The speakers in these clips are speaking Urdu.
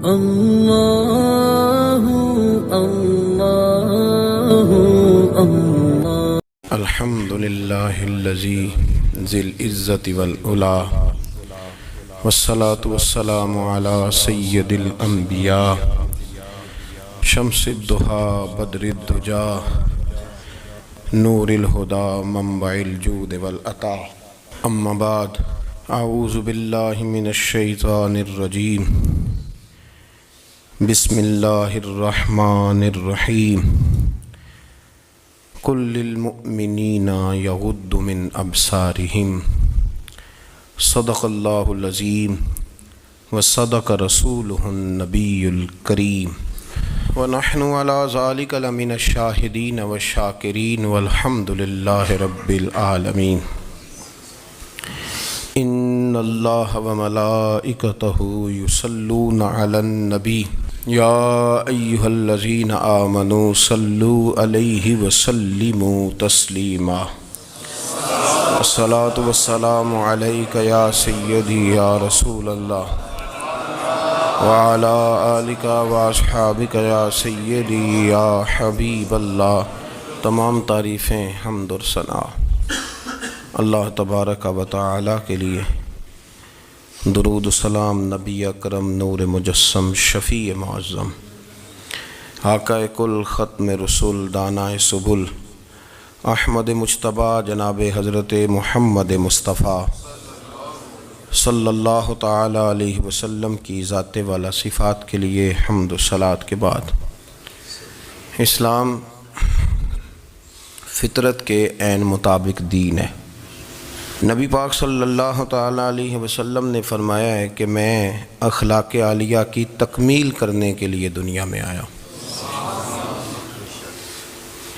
اللہ اللہ اللہ۔ الحمد للہ الذی ذی العزت والعلا والصلاة والسلام علی سید الانبیاء شمس الضحیٰ بدر الدجا نور الہدی منبع الجود والعطا۔ اما بعد، اعوذ باللہ من الشیطان الرجیم، بسم اللہ الرحمن الرحیم۔ قل للمؤمنین یغضوا من ابصارہم، صدق اللہ العظیم وصدق رسولہ النبی الکریم، ونحن علی ذلک لمن الشاہدین والشاکرین والحمد للہ رب العالمین۔ ان اللہ وملائکتہ یصلون علی النبی یا ایہا الذین آمنوا صلوا علیہ وسلموا تسلیما۔ الصلاۃ والسلام علیک یا سیدی یا رسول اللہ وعلی آلک واصحابک یا سیدی یا حبیب اللہ۔ تمام تعریفیں، حمد و ثنا اللہ تبارک و تعالی کے لیے۔ درود و سلام نبی اکرم نور مجسم شفیع معظم آقا کل ختم رسول دانائے سبل احمد مجتبیٰ جناب حضرت محمد مصطفیٰ صلی اللہ تعالی علیہ وسلم کی ذات والا صفات کے لیے حمد و صلات کے بعد، اسلام فطرت کے عین مطابق دین ہے۔ نبی پاک صلی اللہ تعالی علیہ وسلم نے فرمایا ہے کہ میں اخلاق عالیہ کی تکمیل کرنے کے لیے دنیا میں آیا۔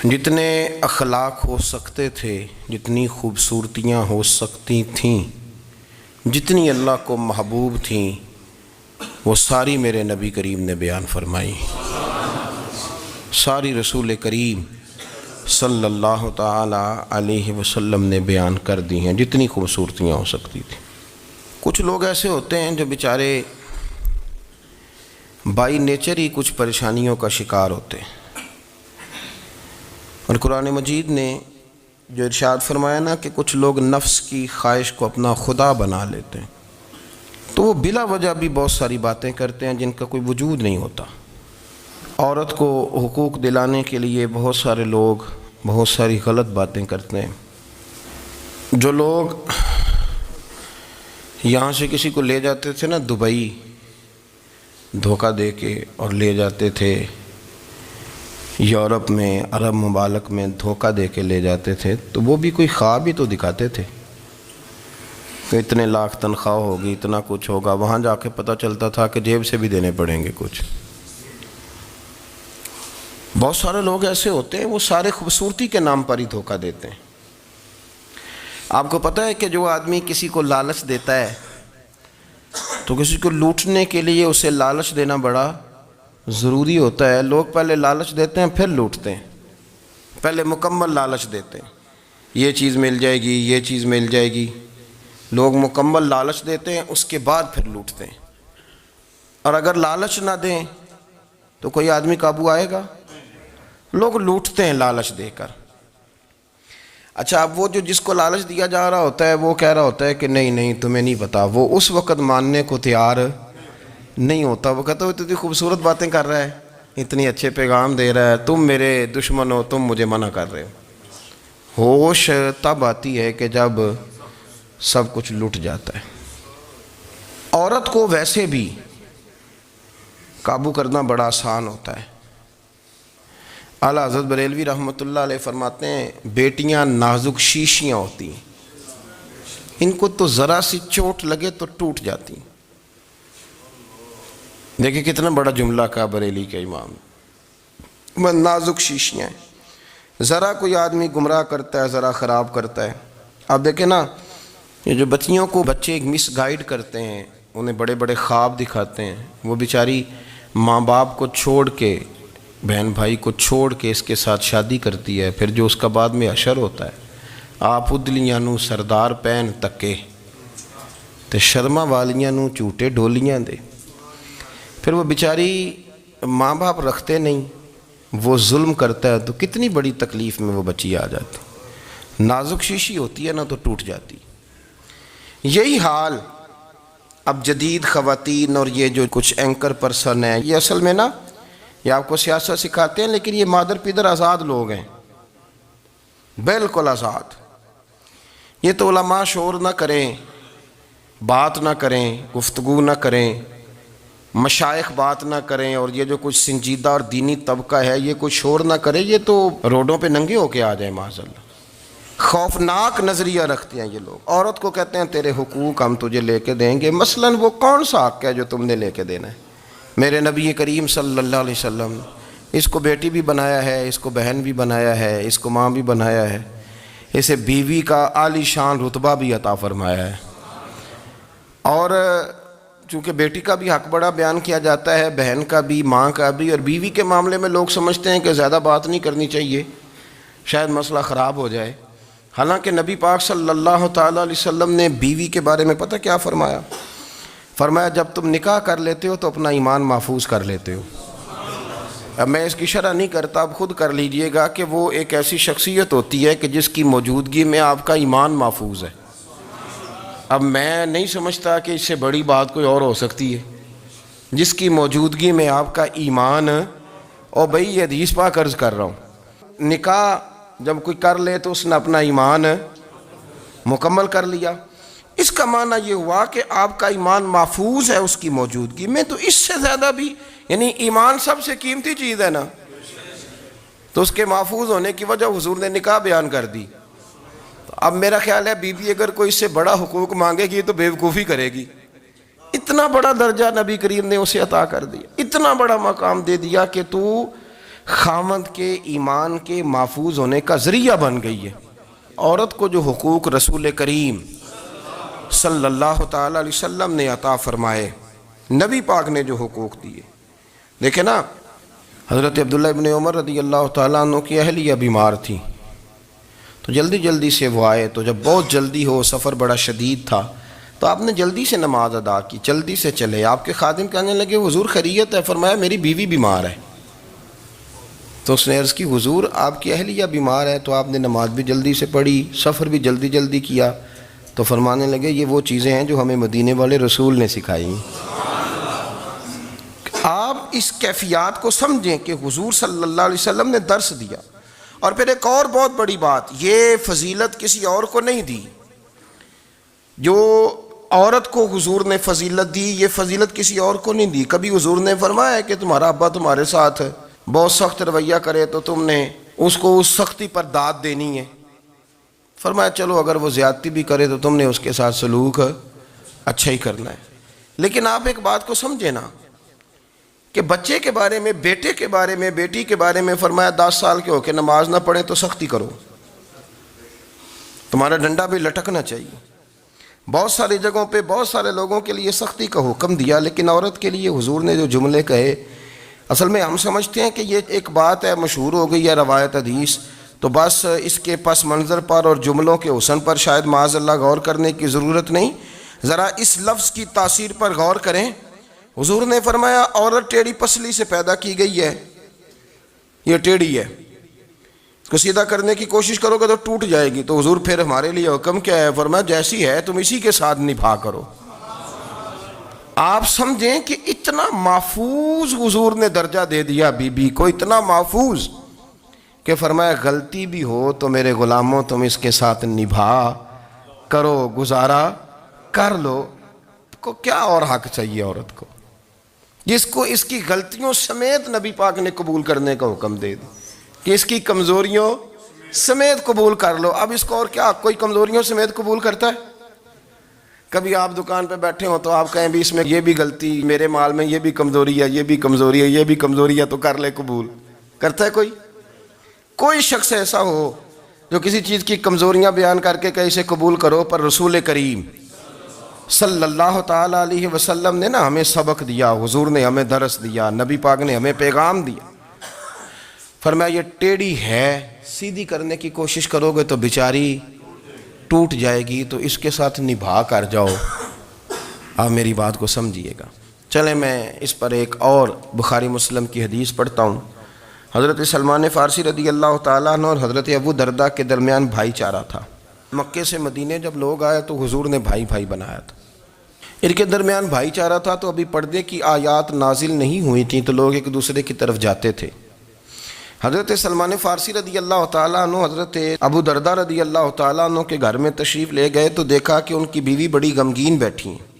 جتنے اخلاق ہو سکتے تھے، جتنی خوبصورتیاں ہو سکتی تھیں، جتنی اللہ کو محبوب تھیں، وہ ساری میرے نبی کریم نے بیان فرمائی، ساری رسول کریم صلی اللہ تعالی علیہ وسلم نے بیان کر دی ہیں، جتنی خوبصورتیاں ہو سکتی تھیں۔ کچھ لوگ ایسے ہوتے ہیں جو بیچارے بائی نیچر ہی کچھ پریشانیوں کا شکار ہوتے ہیں، اور قرآن مجید نے جو ارشاد فرمایا نا کہ کچھ لوگ نفس کی خواہش کو اپنا خدا بنا لیتے ہیں، تو وہ بلا وجہ بھی بہت ساری باتیں کرتے ہیں جن کا کوئی وجود نہیں ہوتا۔ عورت کو حقوق دلانے کے لیے بہت سارے لوگ بہت ساری غلط باتیں کرتے ہیں۔ جو لوگ یہاں سے کسی کو لے جاتے تھے نا دبئی، دھوکہ دے کے اور لے جاتے تھے یورپ میں، عرب ممالک میں دھوکہ دے کے لے جاتے تھے، تو وہ بھی کوئی خواب ہی تو دکھاتے تھے کہ اتنے لاکھ تنخواہ ہوگی، اتنا کچھ ہوگا۔ وہاں جا کے پتہ چلتا تھا کہ جیب سے بھی دینے پڑیں گے کچھ۔ بہت سارے لوگ ایسے ہوتے ہیں، وہ سارے خوبصورتی کے نام پر ہی دھوکہ دیتے ہیں۔ آپ کو پتہ ہے کہ جو آدمی کسی کو لالچ دیتا ہے تو کسی کو لوٹنے کے لیے اسے لالچ دینا بڑا ضروری ہوتا ہے۔ لوگ پہلے لالچ دیتے ہیں پھر لوٹتے ہیں، پہلے مکمل لالچ دیتے ہیں، یہ چیز مل جائے گی، یہ چیز مل جائے گی۔ لوگ مکمل لالچ دیتے ہیں، اس کے بعد پھر لوٹتے ہیں۔ اور اگر لالچ نہ دیں تو کوئی آدمی قابو آئے گا؟ لوگ لوٹتے ہیں لالچ دے کر۔ اچھا، اب وہ جو جس کو لالچ دیا جا رہا ہوتا ہے وہ کہہ رہا ہوتا ہے کہ نہیں نہیں تمہیں نہیں پتا، وہ اس وقت ماننے کو تیار نہیں ہوتا۔ وہ کہتا ہے وہ اتنی خوبصورت باتیں کر رہا ہے، اتنی اچھے پیغام دے رہا ہے، تم میرے دشمن ہو، تم مجھے منع کر رہے ہو۔ ہوش تب آتی ہے کہ جب سب کچھ لٹ جاتا ہے۔ عورت کو ویسے بھی قابو کرنا بڑا آسان ہوتا ہے۔ اعلیٰ حضرت بریلوی رحمۃ اللہ علیہ فرماتے ہیں بیٹیاں نازک شیشیاں ہوتی ہیں، ان کو تو ذرا سی چوٹ لگے تو ٹوٹ جاتی ہیں۔ دیکھیں کتنا بڑا جملہ کہا بریلی کے امام، نازک شیشیاں ہیں۔ ذرا کوئی آدمی گمراہ کرتا ہے، ذرا خراب کرتا ہے۔ آپ دیکھیں نا، یہ جو بچیوں کو بچے مس گائیڈ کرتے ہیں، انہیں بڑے بڑے خواب دکھاتے ہیں، وہ بیچاری ماں باپ کو چھوڑ کے، بہن بھائی کو چھوڑ کے اس کے ساتھ شادی کرتی ہے، پھر جو اس کا بعد میں حشر ہوتا ہے، آپ ادلیاں نو سردار پہن تکے تے شرما والیاں نو جھوٹے ڈولیاں دے۔ پھر وہ بیچاری ماں باپ رکھتے نہیں، وہ ظلم کرتا ہے تو کتنی بڑی تکلیف میں وہ بچی آ جاتی، نازک شیشی ہوتی ہے نا تو ٹوٹ جاتی۔ یہی حال اب جدید خواتین اور یہ جو کچھ اینکر پرسن ہیں، یہ اصل میں نا یہ آپ کو سیاست سکھاتے ہیں، لیکن یہ مادر پیدر آزاد لوگ ہیں، بالکل آزاد۔ یہ تو علماء شور نہ کریں، بات نہ کریں، گفتگو نہ کریں، مشائخ بات نہ کریں، اور یہ جو کچھ سنجیدہ اور دینی طبقہ ہے یہ کوئی شور نہ کرے، یہ تو روڈوں پہ ننگے ہو کے آ جائیں معاذ اللہ۔ خوفناک نظریہ رکھتے ہیں یہ لوگ۔ عورت کو کہتے ہیں تیرے حقوق ہم تجھے لے کے دیں گے، مثلاً وہ کون سا حق ہے جو تم نے لے کے دینا ہے؟ میرے نبی کریم صلی اللہ علیہ وسلم اس کو بیٹی بھی بنایا ہے، اس کو بہن بھی بنایا ہے، اس کو ماں بھی بنایا ہے، اسے بیوی کا عالی شان رتبہ بھی عطا فرمایا ہے۔ اور چونکہ بیٹی کا بھی حق بڑا بیان کیا جاتا ہے، بہن کا بھی، ماں کا بھی، اور بیوی کے معاملے میں لوگ سمجھتے ہیں کہ زیادہ بات نہیں کرنی چاہیے، شاید مسئلہ خراب ہو جائے۔ حالانکہ نبی پاک صلی اللہ تعالیٰ علیہ وسلم نے بیوی کے بارے میں پتہ کیا فرمایا؟ فرمایا جب تم نکاح کر لیتے ہو تو اپنا ایمان محفوظ کر لیتے ہو۔ اب میں اس کی شرح نہیں کرتا، اب خود کر لیجئے گا کہ وہ ایک ایسی شخصیت ہوتی ہے کہ جس کی موجودگی میں آپ کا ایمان محفوظ ہے۔ اب میں نہیں سمجھتا کہ اس سے بڑی بات کوئی اور ہو سکتی ہے، جس کی موجودگی میں آپ کا ایمان، اور بھئی یہ حدیث پاک عرض کر رہا ہوں، نکاح جب کوئی کر لے تو اس نے اپنا ایمان مکمل کر لیا۔ اس کا معنی یہ ہوا کہ آپ کا ایمان محفوظ ہے اس کی موجودگی میں، تو اس سے زیادہ بھی، یعنی ایمان سب سے قیمتی چیز ہے نا، تو اس کے محفوظ ہونے کی وجہ حضور نے نکاح بیان کر دی۔ اب میرا خیال ہے بیوی اگر کوئی اس سے بڑا حقوق مانگے گی تو بیوقوفی کرے گی۔ اتنا بڑا درجہ نبی کریم نے اسے عطا کر دیا، اتنا بڑا مقام دے دیا کہ تو خامد کے ایمان کے محفوظ ہونے کا ذریعہ بن گئی ہے۔ عورت کو جو حقوق رسول کریم صلی اللہ تعالیٰ علیہ وسلم نے عطا فرمائے، نبی پاک نے جو حقوق دیے، دیکھیں نا، حضرت عبداللہ ابن عمر رضی اللہ تعالیٰ عنہ کی اہلیہ بیمار تھی، تو جلدی جلدی سے وہ آئے، تو جب بہت جلدی ہو، سفر بڑا شدید تھا، تو آپ نے جلدی سے نماز ادا کی، جلدی سے چلے۔ آپ کے خادم کہنے لگے حضور خیریت ہے؟ فرمایا میری بیوی بیمار ہے۔ تو اس نے عرض کی حضور آپ کی اہلیہ بیمار ہے، تو آپ نے نماز بھی جلدی سے پڑھی، سفر بھی جلدی جلدی کیا۔ تو فرمانے لگے یہ وہ چیزیں ہیں جو ہمیں مدینے والے رسول نے سکھائی۔ آپ اس کیفیات کو سمجھیں کہ حضور صلی اللہ علیہ وسلم نے درس دیا۔ اور پھر ایک اور بہت بڑی بات، یہ فضیلت کسی اور کو نہیں دی، جو عورت کو حضور نے فضیلت دی، یہ فضیلت کسی اور کو نہیں دی۔ کبھی حضور نے فرمایا کہ تمہارا ابا تمہارے ساتھ بہت سخت رویہ کرے تو تم نے اس کو اس سختی پر داد دینی ہے؟ فرمایا چلو اگر وہ زیادتی بھی کرے تو تم نے اس کے ساتھ سلوک اچھا ہی کرنا ہے۔ لیکن آپ ایک بات کو سمجھے نا کہ بچے کے بارے میں، بیٹے کے بارے میں، بیٹی کے بارے میں فرمایا 10 سال کے ہو کے نماز نہ پڑھے تو سختی کرو، تمہارا ڈنڈا بھی لٹکنا چاہیے۔ بہت ساری جگہوں پہ بہت سارے لوگوں کے لیے سختی کا حکم دیا، لیکن عورت کے لیے حضور نے جو جملے کہے، اصل میں ہم سمجھتے ہیں کہ یہ ایک بات ہے، مشہور ہو گئی ہے روایت حدیث، تو بس اس کے پس منظر پر اور جملوں کے حسن پر شاید معاذ اللہ غور کرنے کی ضرورت نہیں، ذرا اس لفظ کی تاثیر پر غور کریں۔ حضور نے فرمایا عورت ٹیڑھی پسلی سے پیدا کی گئی ہے، یہ ٹیڑھی ہے، اس کو سیدھا کرنے کی کوشش کرو گے تو ٹوٹ جائے گی۔ تو حضور پھر ہمارے لیے حکم کیا ہے؟ فرمایا جیسی ہے تم اسی کے ساتھ نبھا کرو۔ آپ سمجھیں کہ اتنا محفوظ حضور نے درجہ دے دیا بی بی کو، اتنا محفوظ کہ فرمایا غلطی بھی ہو تو میرے غلاموں تم اس کے ساتھ نبھا کرو، گزارا کر لو۔ کو کیا اور حق چاہیے عورت کو، جس کو اس کی غلطیوں سمیت نبی پاک نے قبول کرنے کا حکم دے دی کہ اس کی کمزوریوں سمیت قبول کر لو۔ اب اس کو اور کیا کوئی کمزوریوں سمیت قبول کرتا ہے؟ کبھی آپ دکان پہ بیٹھے ہو تو آپ کہیں بھی اس میں یہ بھی غلطی، میرے مال میں یہ بھی کمزوری ہے، یہ بھی کمزوری ہے، یہ بھی کمزوری ہے، تو کر لے قبول؟ کرتا ہے کوئی؟ کوئی شخص ایسا ہو جو کسی چیز کی کمزوریاں بیان کر کے کہ اسے قبول کرو؟ پر رسول کریم صلی اللہ تعالیٰ علیہ وسلم نے نا ہمیں سبق دیا، حضور نے ہمیں درس دیا، نبی پاک نے ہمیں پیغام دیا۔ فرمایا یہ ٹیڑھی ہے، سیدھی کرنے کی کوشش کرو گے تو بیچاری ٹوٹ جائے گی، تو اس کے ساتھ نبھا کر جاؤ۔ آپ میری بات کو سمجھیے گا۔ چلیں میں اس پر ایک اور بخاری مسلم کی حدیث پڑھتا ہوں۔ حضرت سلمان فارسی رضی اللہ تعالیٰ عنہ اور حضرت ابو درداء کے درمیان بھائی چارہ تھا۔ مکے سے مدینے جب لوگ آئے تو حضور نے بھائی بھائی بنایا تھا، ان کے درمیان بھائی چارہ تھا، تو ابھی پردے کی آیات نازل نہیں ہوئی تھیں تو لوگ ایک دوسرے کی طرف جاتے تھے۔ حضرت سلمان فارسی رضی اللہ تعالیٰ عنہ حضرت ابو درداء رضی اللہ تعالیٰ عنہ کے گھر میں تشریف لے گئے تو دیکھا کہ ان کی بیوی بڑی غمگین بیٹھی ہیں۔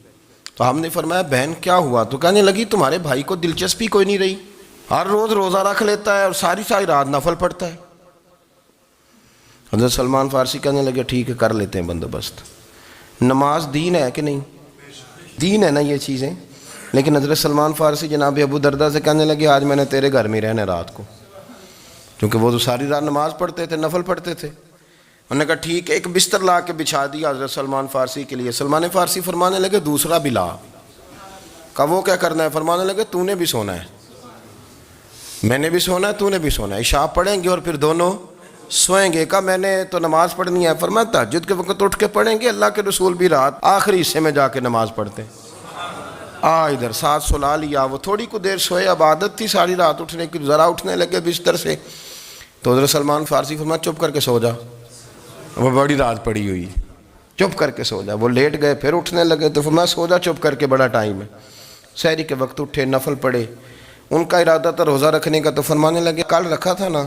تو ہم نے فرمایا بہن کیا ہوا؟ تو کہنے لگی تمہارے بھائی کو دلچسپی کوئی نہیں رہی، ہر روز روزہ رکھ لیتا ہے اور ساری رات نفل پڑھتا ہے۔ حضرت سلمان فارسی کہنے لگے ٹھیک ہے کر لیتے ہیں بندوبست۔ نماز دین ہے کہ نہیں؟ دین ہے نا یہ چیزیں۔ لیکن حضرت سلمان فارسی جناب ابو درداء سے کہنے لگے آج میں نے تیرے گھر میں رہنا رات کو، کیونکہ وہ تو ساری رات نماز پڑھتے تھے، نفل پڑھتے تھے۔ انہوں نے کہا ٹھیک ہے، ایک بستر لا کے بچھا دیا حضرت سلمان فارسی کے لیے۔ سلمان فارسی فرمانے لگے دوسرا بھی لا۔ کہا وہ کیا کرنا ہے؟ فرمانے لگے تو نے بھی سونا ہے، میں نے بھی سونا ہے، تو نے بھی سونا ہے، عشاء پڑھیں گے اور پھر دونوں سوئیں گے۔ کہا میں نے تو نماز پڑھنی ہے۔ فرمایا تہجد کے وقت اٹھ کے پڑھیں گے، اللہ کے رسول بھی رات آخری حصے میں جا کے نماز پڑھتے ہیں۔ ادھر ساتھ سلا لیا، وہ تھوڑی کو دیر سوئے، اب عادت تھی ساری رات اٹھنے کی، ذرا اٹھنے لگے بستر سے تو حضرت سلمان فارسی فرمایا چپ کر کے سو جا، وہ بڑی رات پڑی ہوئی، چپ کر کے سو جا۔ وہ لیٹ گئے، پھر اٹھنے لگے تو فرمایا سو جا چپ کر کے، بڑا ٹائم ہے۔ سحری کے وقت اٹھے، نفل پڑھے، ان کا ارادہ تھا روزہ رکھنے کا، تو فرمانے لگے کل رکھا تھا نا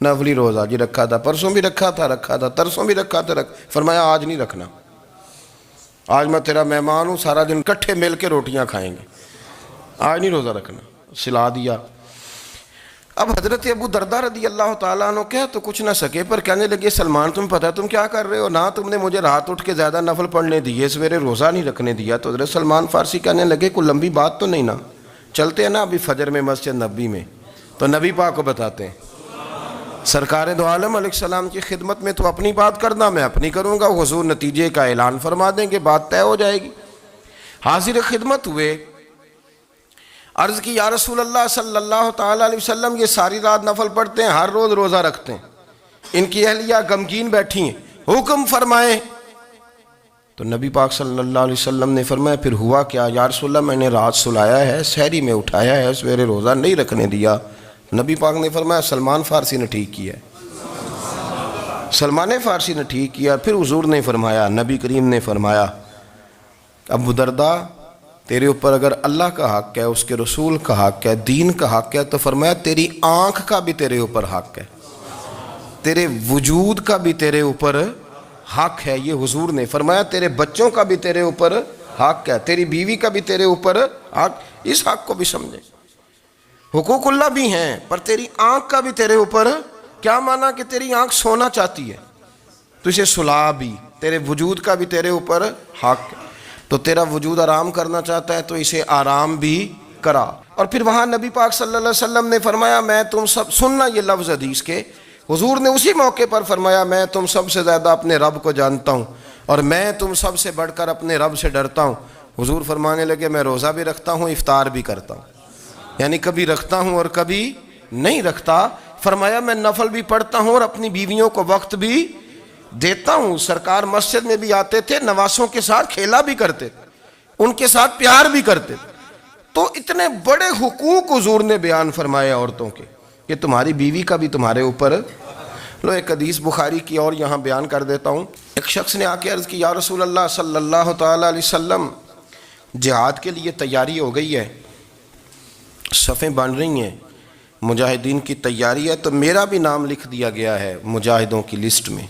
نفلی روزہ؟ جی رکھا تھا۔ پرسوں بھی رکھا تھا، ترسوں بھی رکھا تھا۔ فرمایا آج نہیں رکھنا، آج میں تیرا مہمان ہوں، سارا دن کٹھے مل کے روٹیاں کھائیں گے، آج نہیں روزہ رکھنا، سلا دیا۔ اب حضرت ابو درداء رضی اللہ تعالیٰ عنہ کہہ تو کچھ نہ سکے، پر کہنے لگے سلمان تم پتہ تم کیا کر رہے ہو؟ نہ تم نے مجھے رات اٹھ کے زیادہ نفل پڑھنے دیے، سویرے روزہ نہیں رکھنے دیا۔ تو حضرت سلمان فارسی کہنے لگے کوئی لمبی بات تو نہیں نا، چلتے ہیں نا ابھی فجر میں مسجد نبی میں، تو نبی پاک کو بتاتے ہیں سرکار دو عالم علیہ السلام کی خدمت میں، تو اپنی بات کرنا میں اپنی کروں گا، حضور نتیجے کا اعلان فرما دیں گے، بات طے ہو جائے گی۔ حاضر خدمت ہوئے، عرض کی یا رسول اللہ صلی اللہ تعالیٰ علیہ وسلم یہ ساری رات نفل پڑھتے ہیں، ہر روز روزہ رکھتے ہیں، ان کی اہلیہ غمگین بیٹھی ہیں، حکم فرمائیں۔ تو نبی پاک صلی اللہ علیہ وسلم نے فرمایا پھر ہوا کیا؟ یا رسول اللہ میں نے رات سلایا ہے، سحری میں اٹھایا ہے، سویرے روزہ نہیں رکھنے دیا۔ نبی پاک نے فرمایا سلمان فارسی نے ٹھیک کیا، سلمان فارسی نے ٹھیک کیا۔ پھر حضور نے فرمایا، نبی کریم نے فرمایا ابو درداء تیرے اوپر اگر اللہ کا حق ہے، اس کے رسول کا حق ہے، دین کا حق ہے، تو فرمایا تیری آنکھ کا بھی تیرے اوپر حق ہے، تیرے وجود کا بھی تیرے اوپر حق ہے۔ یہ حضور نے فرمایا تیرے بچوں کا بھی تیرے اوپر حق ہے، تیری بیوی کا بھی تیرے اوپر حق۔ اس حق کو بھی سمجھے، حقوق اللہ بھی ہیں، پر تیری آنکھ کا بھی تیرے اوپر کیا مانا کہ تیری آنکھ سونا چاہتی ہے تو اسے سلا بھی، تیرے وجود کا بھی تیرے اوپر حق ہے، تو تیرا وجود آرام کرنا چاہتا ہے تو اسے آرام بھی کرا۔ اور پھر وہاں نبی پاک صلی اللہ علیہ وسلم نے فرمایا میں تم سب، سننا یہ لفظ حدیث کے، حضور نے اسی موقع پر فرمایا میں تم سب سے زیادہ اپنے رب کو جانتا ہوں اور میں تم سب سے بڑھ کر اپنے رب سے ڈرتا ہوں۔ حضور فرمانے لگے میں روزہ بھی رکھتا ہوں، افطار بھی کرتا ہوں، یعنی کبھی رکھتا ہوں اور کبھی نہیں رکھتا۔ فرمایا میں نفل بھی پڑھتا ہوں اور اپنی بیویوں کو وقت بھی دیتا ہوں۔ سرکار مسجد میں بھی آتے تھے، نواسوں کے ساتھ کھیلا بھی کرتے تھے، ان کے ساتھ پیار بھی کرتے تھے۔ تو اتنے بڑے حقوق حضور نے بیان فرمائے عورتوں کے کہ تمہاری بیوی کا بھی تمہارے اوپر۔ لو ایک حدیث بخاری کی اور یہاں بیان کر دیتا ہوں۔ ایک شخص نے آ کے عرض کی یا رسول اللہ صلی اللہ تعالیٰ علیہ وسلم جہاد کے لیے تیاری ہو گئی ہے، صفیں بن رہی ہیں، مجاہدین کی تیاری ہے، تو میرا بھی نام لکھ دیا گیا ہے مجاہدوں کی لسٹ میں،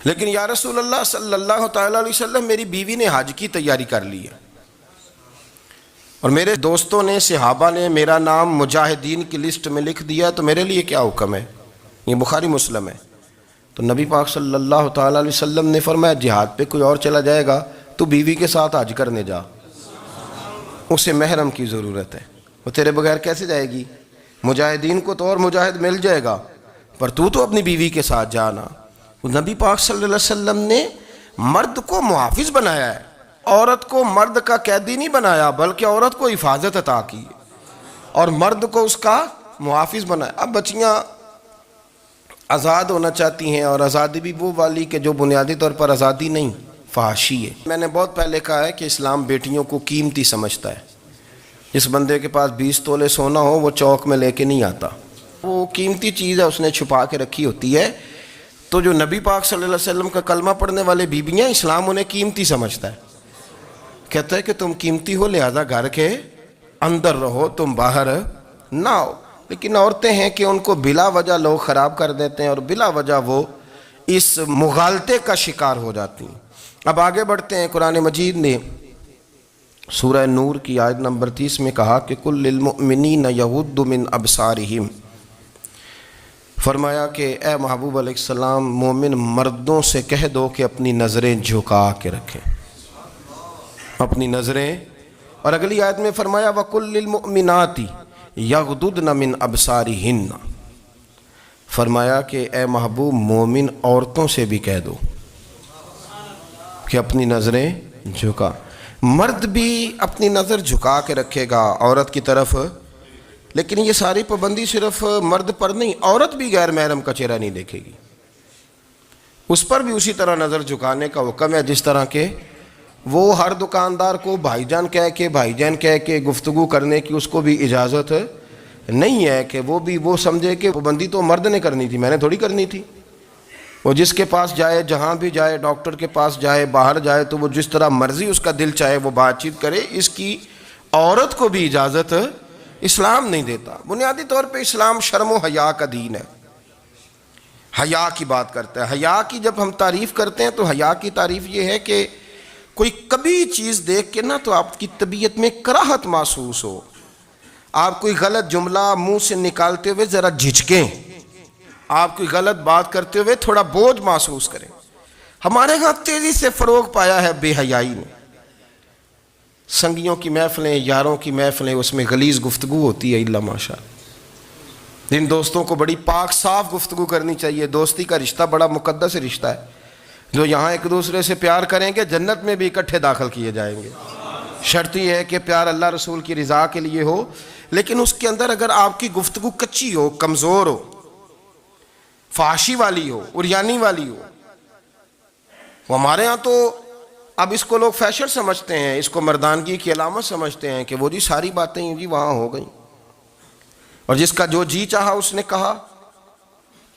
لیکن یا رسول اللہ صلی اللہ تعالیٰ علیہ وسلم میری بیوی نے حج کی تیاری کر لی ہے اور میرے دوستوں نے، صحابہ نے میرا نام مجاہدین کی لسٹ میں لکھ دیا، تو میرے لیے کیا حکم ہے؟ یہ بخاری مسلم ہے۔ تو نبی پاک صلی اللہ تعالیٰ علیہ وسلم نے فرمایا جہاد پہ کوئی اور چلا جائے گا تو بیوی کے ساتھ حج کرنے جا، اسے محرم کی ضرورت ہے، وہ تیرے بغیر کیسے جائے گی؟ مجاہدین کو تو اور مجاہد مل جائے گا، پر تو اپنی بیوی کے ساتھ جانا۔ نبی پاک صلی اللہ علیہ وسلم نے مرد کو محافظ بنایا ہے، عورت کو مرد کا قیدی نہیں بنایا، بلکہ عورت کو حفاظت عطا کی اور مرد کو اس کا محافظ بنایا۔ اب بچیاں آزاد ہونا چاہتی ہیں، اور آزادی بھی وہ والی کہ جو بنیادی طور پر آزادی نہیں، فحاشی ہے۔ میں نے بہت پہلے کہا ہے کہ اسلام بیٹیوں کو قیمتی سمجھتا ہے۔ جس بندے کے پاس 20 تولے سونا ہو وہ چوک میں لے کے نہیں آتا، وہ قیمتی چیز ہے، اس نے چھپا کے رکھی ہوتی ہے۔ تو جو نبی پاک صلی اللہ علیہ وسلم کا کلمہ پڑھنے والے بیویاں، اسلام انہیں قیمتی سمجھتا ہے، کہتا ہے کہ تم قیمتی ہو لہذا گھر کے اندر رہو، تم باہر نہ ہو۔ لیکن عورتیں ہیں کہ ان کو بلا وجہ لوگ خراب کر دیتے ہیں اور بلا وجہ وہ اس مغالطے کا شکار ہو جاتی ہیں۔ اب آگے بڑھتے ہیں۔ قرآن مجید نے سورہ نور کی آیت نمبر 30 میں کہا کہ کل للمؤمنین یغضوا من ابصارہم، فرمایا کہ اے محبوب علیہ السلام مومن مردوں سے کہہ دو کہ اپنی نظریں جھکا کے رکھیں، اپنی نظریں۔ اور اگلی آیت میں فرمایا وَقُلْ لِلْمُؤْمِنَاتِ يَغْضُضْنَ مِنْ أَبْصَارِهِنَّ، فرمایا کہ اے محبوب مومن عورتوں سے بھی کہہ دو کہ اپنی نظریں جھکا۔ مرد بھی اپنی نظر جھکا کے رکھے گا عورت کی طرف، لیکن یہ ساری پابندی صرف مرد پر نہیں، عورت بھی غیر محرم کا چہرہ نہیں دیکھے گی، اس پر بھی اسی طرح نظر جھکانے کا حکم ہے، جس طرح کہ وہ ہر دکاندار کو بھائی جان کہہ کے گفتگو کرنے کی اس کو بھی اجازت نہیں ہے کہ وہ بھی وہ سمجھے کہ پابندی تو مرد نے کرنی تھی، میں نے تھوڑی کرنی تھی۔ وہ جس کے پاس جائے، جہاں بھی جائے، ڈاکٹر کے پاس جائے، باہر جائے، تو وہ جس طرح مرضی اس کا دل چاہے وہ بات چیت کرے، اس کی عورت کو بھی اجازت اسلام نہیں دیتا۔ بنیادی طور پہ اسلام شرم و حیا کا دین ہے، حیا کی بات کرتا ہے۔ حیا کی جب ہم تعریف کرتے ہیں تو حیا کی تعریف یہ ہے کہ کوئی کبھی چیز دیکھ کے نہ تو آپ کی طبیعت میں کراہت محسوس ہو، آپ کوئی غلط جملہ منہ سے نکالتے ہوئے ذرا جھجکیں، آپ کوئی غلط بات کرتے ہوئے تھوڑا بوجھ محسوس کریں۔ ہمارے ہاں تیزی سے فروغ پایا ہے بے حیائی میں، سنگیوں کی محفلیں، یاروں کی محفلیں، اس میں غلیظ گفتگو ہوتی ہے الا ماشاء اللہ۔ جن دوستوں کو بڑی پاک صاف گفتگو کرنی چاہیے، دوستی کا رشتہ بڑا مقدس رشتہ ہے، جو یہاں ایک دوسرے سے پیار کریں گے جنت میں بھی اکٹھے داخل کیے جائیں گے۔ شرط یہ ہے کہ پیار اللہ رسول کی رضا کے لیے ہو، لیکن اس کے اندر اگر آپ کی گفتگو کچی ہو، کمزور ہو، فحاشی والی ہو، عریانی والی ہو، وہ ہمارے ہاں تو اب اس کو لوگ فیشن سمجھتے ہیں، اس کو مردانگی کی علامت سمجھتے ہیں کہ وہ جی ساری باتیں جی وہاں ہو گئیں، اور جس کا جو جی چاہا اس نے کہا۔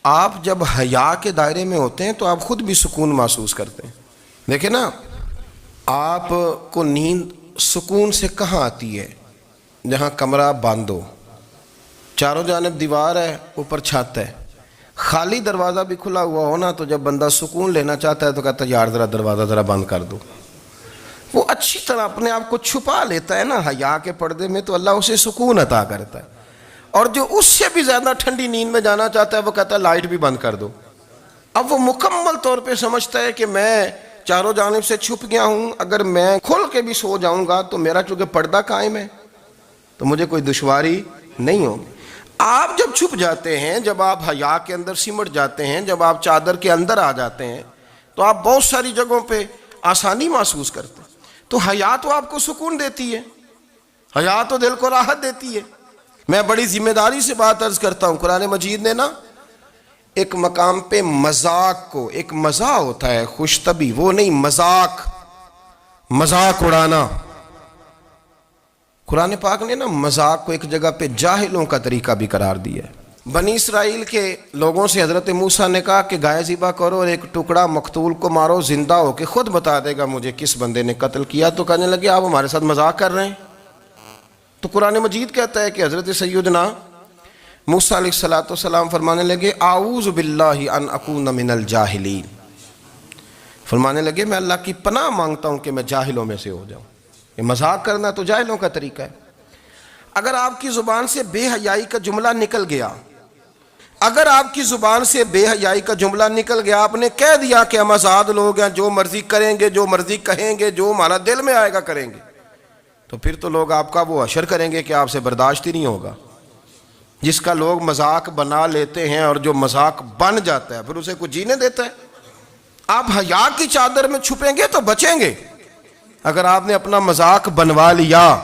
آپ جب حیا کے دائرے میں ہوتے ہیں تو آپ خود بھی سکون محسوس کرتے ہیں۔ دیکھیں نا، آپ کو نیند سکون سے کہاں آتی ہے؟ جہاں کمرہ بند ہو، چاروں جانب دیوار ہے، اوپر چھت ہے، خالی دروازہ بھی کھلا ہوا ہو نا، تو جب بندہ سکون لینا چاہتا ہے تو کہتا ہے یار ذرا دروازہ ذرا بند کر دو۔ وہ اچھی طرح اپنے آپ کو چھپا لیتا ہے نا حیا کے پردے میں، تو اللہ اسے سکون عطا کرتا ہے۔ اور جو اس سے بھی زیادہ ٹھنڈی نیند میں جانا چاہتا ہے وہ کہتا ہے لائٹ بھی بند کر دو۔ اب وہ مکمل طور پہ سمجھتا ہے کہ میں چاروں جانب سے چھپ گیا ہوں، اگر میں کھل کے بھی سو جاؤں گا تو میرا چونکہ پردہ قائم ہے تو مجھے کوئی دشواری نہیں ہوگی۔ آپ جب چھپ جاتے ہیں، جب آپ حیا کے اندر سمٹ جاتے ہیں، جب آپ چادر کے اندر آ جاتے ہیں تو آپ بہت ساری جگہوں پہ آسانی محسوس کرتے ہیں۔ تو حیا تو آپ کو سکون دیتی ہے، حیا تو دل کو راحت دیتی ہے۔ میں بڑی ذمہ داری سے بات عرض کرتا ہوں، قرآن مجید نے نا ایک مقام پہ مذاق کو، ایک مزاح ہوتا ہے خوش طبی، وہ نہیں مذاق اڑانا، قرآن پاک نے نا مذاق کو ایک جگہ پہ جاہلوں کا طریقہ بھی قرار دیا ہے۔ بنی اسرائیل کے لوگوں سے حضرت موسیٰ نے کہا کہ گائے ذبح کرو اور ایک ٹکڑا مقتول کو مارو، زندہ ہو کے خود بتا دے گا مجھے کس بندے نے قتل کیا۔ تو کہنے لگے آپ ہمارے ساتھ مذاق کر رہے ہیں۔ تو قرآن مجید کہتا ہے کہ حضرت سیدنا موسیٰ علیہ السلام فرمانے لگے اعوذ باللہ ان اکون من الجاہلین، فرمانے لگے میں اللہ کی پناہ مانگتا ہوں کہ میں جاہلوں میں سے ہو جاؤں۔ یہ مذاق کرنا تو جاہلوں کا طریقہ ہے۔ اگر آپ کی زبان سے بے حیائی کا جملہ نکل گیا، اگر آپ کی زبان سے بے حیائی کا جملہ نکل گیا، آپ نے کہہ دیا کہ ہم آزاد لوگ ہیں، جو مرضی کریں گے، جو مرضی کہیں گے، جو ہمارا دل میں آئے گا کریں گے، تو پھر تو لوگ آپ کا وہ حشر کریں گے کہ آپ سے برداشت ہی نہیں ہوگا۔ جس کا لوگ مذاق بنا لیتے ہیں اور جو مذاق بن جاتا ہے پھر اسے کوئی جینے دیتا ہے۔ آپ حیا کی چادر میں چھپیں گے تو بچیں گے۔ اگر آپ نے اپنا مذاق بنوا لیا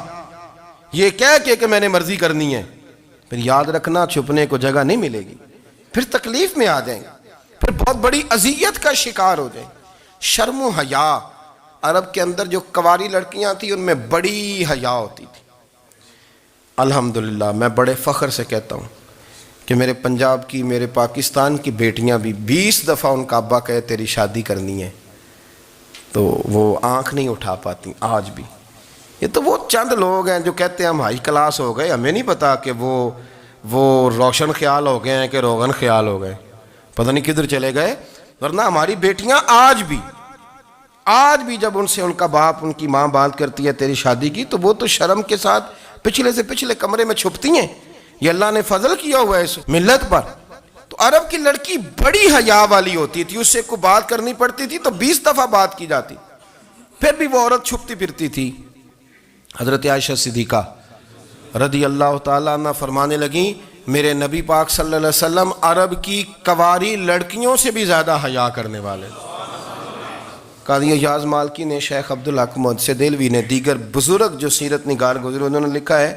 یہ کہہ کے کہ میں نے مرضی کرنی ہے، پھر یاد رکھنا چھپنے کو جگہ نہیں ملے گی، پھر تکلیف میں آ جائیں گے، پھر بہت بڑی اذیت کا شکار ہو جائیں۔ شرم و حیا عرب کے اندر جو کنواری لڑکیاں تھیں ان میں بڑی حیا ہوتی تھی. الحمدللہ میں بڑے فخر سے کہتا ہوں کہ میرے پنجاب کی، میرے پاکستان کی بیٹیاں بھی 20 دفعہ ان کا ابا کہے تیری شادی کرنی ہے تو وہ آنکھ نہیں اٹھا پاتی آج بھی. یہ تو وہ چند لوگ ہیں جو کہتے ہیں ہم ہائی کلاس ہو گئے، ہمیں نہیں پتا کہ وہ روشن خیال ہو گئے ہیں کہ روغن خیال ہو گئے، پتہ نہیں کدھر چلے گئے. ورنہ ہماری بیٹیاں آج بھی جب ان سے ان کا باپ، ان کی ماں بات کرتی ہے تیری شادی کی، تو وہ تو شرم کے ساتھ پچھلے سے پچھلے کمرے میں چھپتی ہیں. یہ اللہ نے فضل کیا ہوا ہے اس ملت پر. تو عرب کی لڑکی بڑی حیا والی ہوتی تھی، اس سے کوئی بات کرنی پڑتی تھی تو 20 دفعہ بات کی جاتی، پھر بھی وہ عورت چھپتی پھرتی تھی. حضرت عائشہ صدیقہ رضی اللہ تعالیٰ عنہ فرمانے لگیں میرے نبی پاک صلی اللہ علیہ وسلم عرب کی کنواری لڑکیوں سے بھی زیادہ حیا کرنے والے. قاضی اعجاز مالکی نے، شیخ عبدالحق محدث دہلوی نے، دیگر بزرگ جو سیرت نگار گزرے انہوں نے لکھا ہے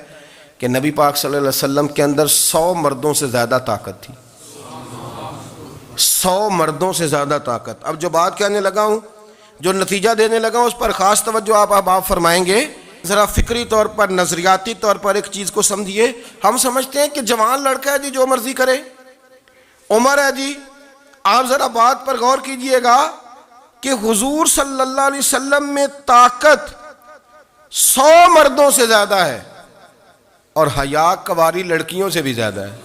کہ نبی پاک صلی اللہ علیہ وسلم کے اندر 100 مردوں سے زیادہ طاقت تھی. 100 مردوں سے زیادہ طاقت. اب جو بات کہنے لگا ہوں، جو نتیجہ دینے لگا ہوں، اس پر خاص توجہ آپ فرمائیں گے. ذرا فکری طور پر، نظریاتی طور پر ایک چیز کو سمجھیے. ہم سمجھتے ہیں کہ جوان لڑکا ہے جی جو مرضی کرے، عمر ہے جی. آپ ذرا بات پر غور کیجئے گا کہ حضور صلی اللہ علیہ وسلم میں طاقت 100 مردوں سے زیادہ ہے اور حیا کنواری لڑکیوں سے بھی زیادہ ہے.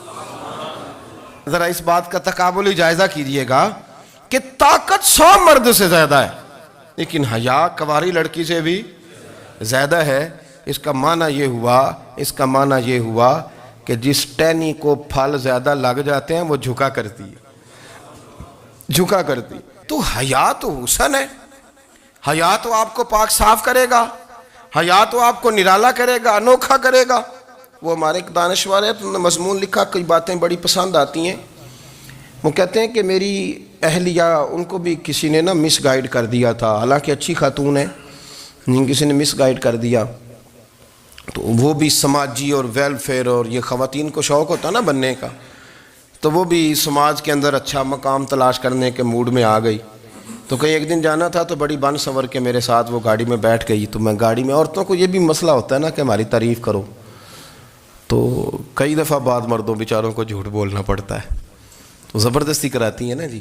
ذرا اس بات کا تقابلی جائزہ کیجئے گا کہ طاقت 100 مرد سے زیادہ ہے لیکن حیا کنواری لڑکی سے بھی زیادہ ہے. اس کا معنی یہ ہوا کہ جس ٹہنی کو پھل زیادہ لگ جاتے ہیں وہ جھکا کرتی. تو حیا تو حسن ہے، حیا تو آپ کو پاک صاف کرے گا، حیا تو آپ کو نرالا کرے گا، انوکھا کرے گا. وہ ہمارے ایک دانشور ہے، تو مضمون لکھا، کئی باتیں بڑی پسند آتی ہیں. وہ کہتے ہیں کہ میری اہلیہ، ان کو بھی کسی نے مس گائیڈ کر دیا تھا، حالانکہ اچھی خاتون ہے، کسی نے مس گائیڈ کر دیا. تو وہ بھی سماجی اور ویلفیئر اور یہ خواتین کو شوق ہوتا نا بننے کا، تو وہ بھی سماج کے اندر اچھا مقام تلاش کرنے کے موڈ میں آ گئی. تو کہیں ایک دن جانا تھا تو بڑی بن سنور کے میرے ساتھ وہ گاڑی میں بیٹھ گئی. تو میں گاڑی میں، عورتوں کو یہ بھی مسئلہ ہوتا ہے نا کہ ہماری تعریف کرو، تو کئی دفعہ بعض مردوں بیچاروں کو جھوٹ بولنا پڑتا ہے، تو زبردستی کراتی ہیں نا جی.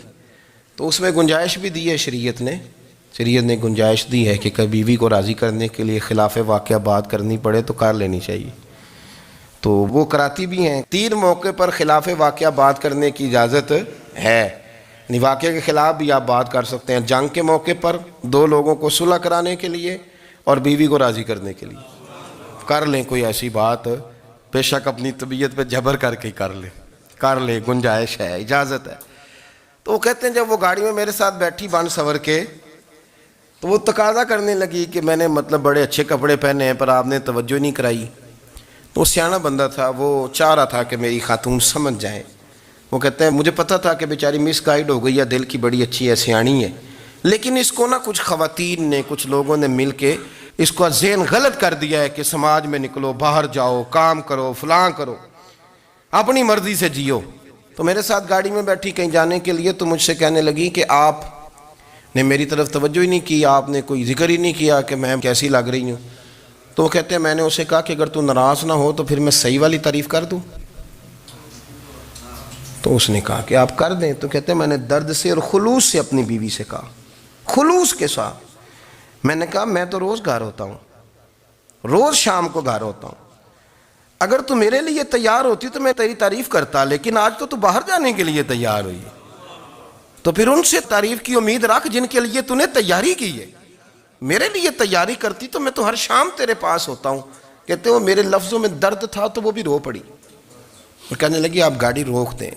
تو اس میں گنجائش بھی دی ہے شریعت نے گنجائش دی ہے کہ کبھی بیوی کو راضی کرنے کے لیے خلاف واقعہ بات کرنی پڑے تو کر لینی چاہیے. تو وہ کراتی بھی ہیں. 3 موقع پر خلاف واقعہ بات کرنے کی اجازت ہے، یعنی واقعہ کے خلاف بھی آپ بات کر سکتے ہیں. جنگ کے موقع پر 2 لوگوں کو صلح کرانے کے لیے اور بیوی کو راضی کرنے کے لیے کر لیں کوئی ایسی بات، بے شک اپنی طبیعت پہ جبر کر کے کر لیں، گنجائش ہے، اجازت ہے. تو وہ کہتے ہیں جب وہ گاڑی میں میرے ساتھ بیٹھی بن سنور کے، تو وہ تقاضا کرنے لگی کہ میں نے بڑے اچھے کپڑے پہنے ہیں پر آپ نے توجہ نہیں کرائی. تو وہ سیاںا بندہ تھا، وہ چاہ رہا تھا کہ میری خاتون سمجھ جائیں. وہ کہتے ہیں مجھے پتہ تھا کہ بیچاری مس گائیڈ ہو گئی ہے، دل کی بڑی اچھی ہے، سیاਣੀ ہے، لیکن اس کو کچھ خواتین نے، کچھ لوگوں نے مل کے اس کو ذہن غلط کر دیا ہے کہ سماج میں نکلو، باہر جاؤ، کام کرو، فلاں کرو، اپنی مرضی سے جیو. تو میرے ساتھ گاڑی میں بیٹھی کہیں جانے کے لیے، تو مجھ سے کہنے لگی کہ آپ نے میری طرف توجہ ہی نہیں کی، آپ نے کوئی ذکر ہی نہیں کیا کہ میں کیسی لگ رہی ہوں. تو وہ کہتے ہیں میں نے اسے کہا کہ اگر تو ناراض نہ ہو تو پھر میں صحیح والی تعریف کر دوں. تو اس نے کہا کہ آپ کر دیں. تو کہتے ہیں میں نے درد سے اور خلوص سے اپنی بیوی سے کہا، خلوص کے ساتھ میں نے کہا میں تو روز گھر ہوتا ہوں، روز شام کو گھر ہوتا ہوں، اگر تو میرے لیے تیار ہوتی تو میں تیری تعریف کرتا، لیکن آج تو باہر جانے کے لیے تیار ہوئی، تو پھر ان سے تعریف کی امید رکھ جن کے لیے تو نے تیاری کی ہے. میرے لیے تیاری کرتی تو میں تو ہر شام تیرے پاس ہوتا ہوں. کہتے وہ میرے لفظوں میں درد تھا تو وہ بھی رو پڑی. اور کہنے لگی آپ گاڑی روک دیں،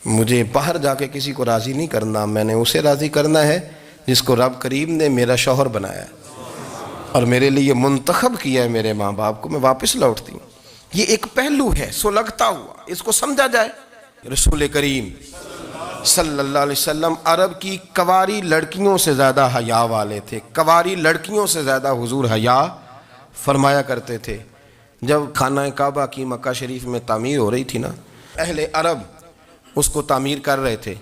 مجھے باہر جا کے کسی کو راضی نہیں کرنا، میں نے اسے راضی کرنا ہے جس کو رب کریم نے میرا شوہر بنایا اور میرے لیے منتخب کیا ہے میرے ماں باپ کو. میں واپس لوٹتی ہوں. یہ ایک پہلو ہے سلگتا ہوا، اس کو سمجھا جائے. رسول کریم صلی اللہ علیہ وسلم عرب کی کنواری لڑکیوں سے زیادہ حیا والے تھے. کنواری لڑکیوں سے زیادہ حضور حیا فرمایا کرتے تھے. جب خانہ کعبہ کی مکہ شریف میں تعمیر ہو رہی تھی نا، اہل عرب اس کو تعمیر کر رہے تھے،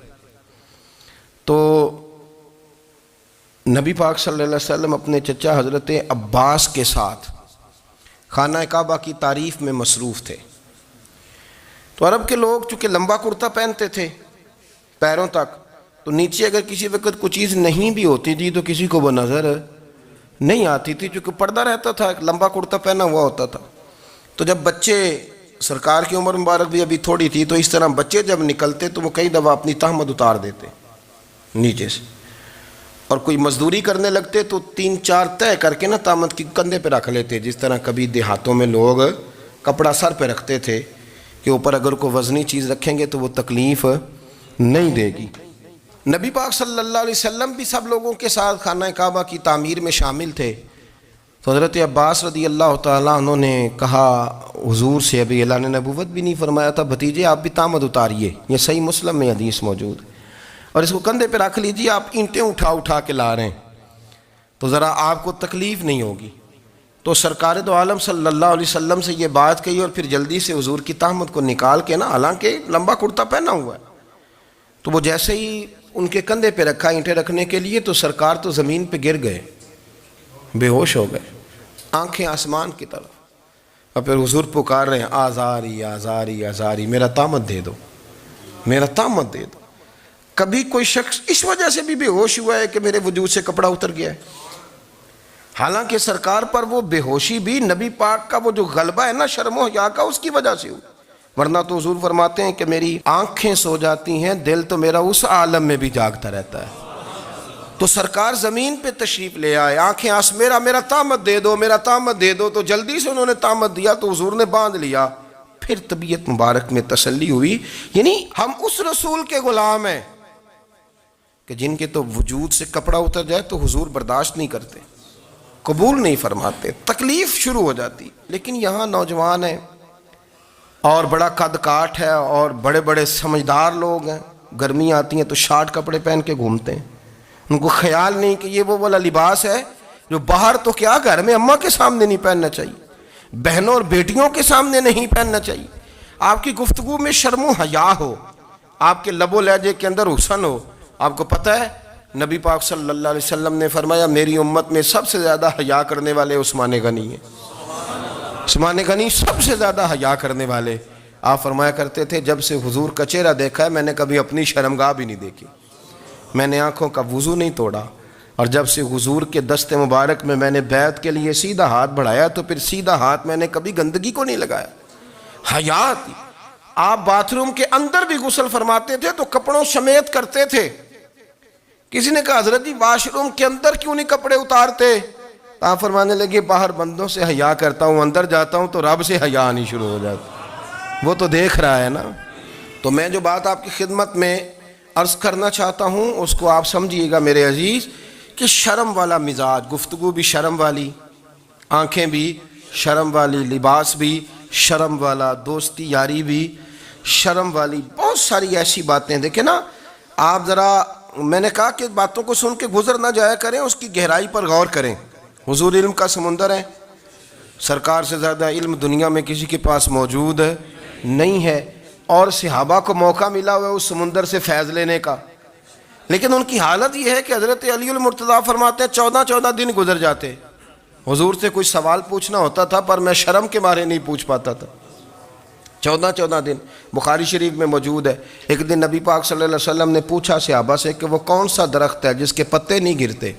تو نبی پاک صلی اللہ علیہ وسلم اپنے چچا حضرت عباس کے ساتھ خانہ کعبہ کی تعریف میں مصروف تھے. تو عرب کے لوگ چونکہ لمبا کرتا پہنتے تھے پیروں تک، تو نیچے اگر کسی وقت کوئی چیز نہیں بھی ہوتی تھی تو کسی کو وہ نظر نہیں آتی تھی، چونکہ پردہ رہتا تھا، ایک لمبا کرتا پہنا ہوا ہوتا تھا. تو جب بچے، سرکار کی عمر مبارک بھی ابھی تھوڑی تھی، تو اس طرح بچے جب نکلتے تو وہ کئی دفعہ اپنی تہمد اتار دیتے نیچے سے، اور کوئی مزدوری کرنے لگتے تو 3-4 طے کر کے نا تہمد کی کندھے پہ رکھ لیتے، جس طرح کبھی دیہاتوں میں لوگ کپڑا سر پہ رکھتے تھے کہ اوپر اگر کوئی وزنی چیز رکھیں گے تو وہ تکلیف نہیں دے گی. نبی پاک صلی اللہ علیہ وسلم بھی سب لوگوں کے ساتھ خانہ کعبہ کی تعمیر میں شامل تھے. تو حضرت عباس رضی اللہ تعالیٰ عنہ نے کہا حضور سے، ابھی اعلان نبوت بھی نہیں فرمایا تھا، بھتیجے آپ بھی تہمد اتاریے، یہ صحیح مسلم میں حدیث موجود ہے، اور اس کو کندھے پہ رکھ لیجیے، آپ اینٹیں اٹھا اٹھا کے لا رہے ہیں تو ذرا آپ کو تکلیف نہیں ہوگی. تو سرکار دو عالم صلی اللہ علیہ وسلم سے یہ بات کہی، اور پھر جلدی سے حضور کی تہمد کو نکال کے نا، حالانکہ لمبا کرتا پہنا ہوا ہے، تو وہ جیسے ہی ان کے کندھے پہ رکھا اینٹیں رکھنے کے لیے، تو سرکار تو زمین پہ گر گئے، بے ہوش ہو گئے، آنکھیں آسمان کی طرف. اور پھر حضور پکار رہے ہیں، آزاری آزاری آزاری، میرا تہمد دے دو، میرا تہمد دے دو. کبھی کوئی شخص اس وجہ سے بھی بے ہوش ہوا ہے کہ میرے وجود سے کپڑا اتر گیا ہے؟ حالانکہ سرکار پر وہ بے ہوشی بھی نبی پاک کا وہ جو غلبہ ہے نا شرم و حیا کا، اس کی وجہ سے ہوئی، ورنہ تو حضور فرماتے ہیں کہ میری آنکھیں سو جاتی ہیں، دل تو میرا اس عالم میں بھی جاگتا رہتا ہے. تو سرکار زمین پہ تشریف لے آئے، آنکھیں میرا تہمد دے دو، میرا تہمد دے دو. تو جلدی سے انہوں نے تہمد دیا تو حضور نے باندھ لیا. پھر طبیعت مبارک میں تسلی ہوئی. یعنی ہم اس رسول کے غلام ہیں کہ جن کے تو وجود سے کپڑا اتر جائے تو حضور برداشت نہیں کرتے، قبول نہیں فرماتے، تکلیف شروع ہو جاتی. لیکن یہاں نوجوان ہیں اور بڑا قد کاٹ ہے اور بڑے بڑے سمجھدار لوگ ہیں، گرمی آتی ہیں تو شارٹ کپڑے پہن کے گھومتے ہیں. ان کو خیال نہیں کہ یہ وہ والا لباس ہے جو باہر تو کیا گھر میں اماں کے سامنے نہیں پہننا چاہیے، بہنوں اور بیٹیوں کے سامنے نہیں پہننا چاہیے. آپ کی گفتگو میں شرم و حیا ہو، آپ کے لب و لہجے کے اندر حسن ہو. آپ کو پتہ ہے نبی پاک صلی اللہ علیہ وسلم نے فرمایا میری امت میں سب سے زیادہ حیا کرنے والے عثمان غنی ہیں. عثمان غنی سب سے زیادہ حیا کرنے والے. آپ فرمایا کرتے تھے جب سے حضور کا چہرہ دیکھا ہے میں نے کبھی اپنی شرمگاہ بھی نہیں دیکھی، میں نے آنکھوں کا وضو نہیں توڑا، اور جب سے حضور کے دست مبارک میں نے بیعت کے لیے سیدھا ہاتھ بڑھایا تو پھر سیدھا ہاتھ میں نے کبھی گندگی کو نہیں لگایا. حیات. آپ باتھ روم کے اندر بھی غسل فرماتے تھے تو کپڑوں سمیت کرتے تھے. کسی نے کہا حضرت جی واش روم کے اندر کیوں نہیں کپڑے اتارتے؟ آپ فرمانے لگے باہر بندوں سے حیا کرتا ہوں، اندر جاتا ہوں تو رب سے حیا آنی شروع ہو جاتی، وہ تو دیکھ رہا ہے نا. تو میں جو بات آپ کی خدمت میں عرض کرنا چاہتا ہوں اس کو آپ سمجھیے گا میرے عزیز، کہ شرم والا مزاج، گفتگو بھی شرم والی، آنکھیں بھی شرم والی، لباس بھی شرم والا، دوستی یاری بھی شرم والی، بہت ساری ایسی باتیں. دیکھیں نا آپ ذرا، میں نے کہا کہ باتوں کو سن کے گزر نہ جایا کریں، اس کی گہرائی پر غور کریں. حضور علم کا سمندر ہے، سرکار سے زیادہ علم دنیا میں کسی کے پاس موجود نہیں ہے، اور صحابہ کو موقع ملا ہوا ہے اس سمندر سے فیض لینے کا. لیکن ان کی حالت یہ ہے کہ حضرت علی المرتضیٰ فرماتے ہیں 14 دن گزر جاتے، حضور سے کوئی سوال پوچھنا ہوتا تھا پر میں شرم کے مارے نہیں پوچھ پاتا تھا. 14 دن بخاری شریف میں موجود ہے. ایک دن نبی پاک صلی اللہ علیہ وسلم نے پوچھا صحابہ سے کہ وہ کون سا درخت ہے جس کے پتے نہیں گرتے،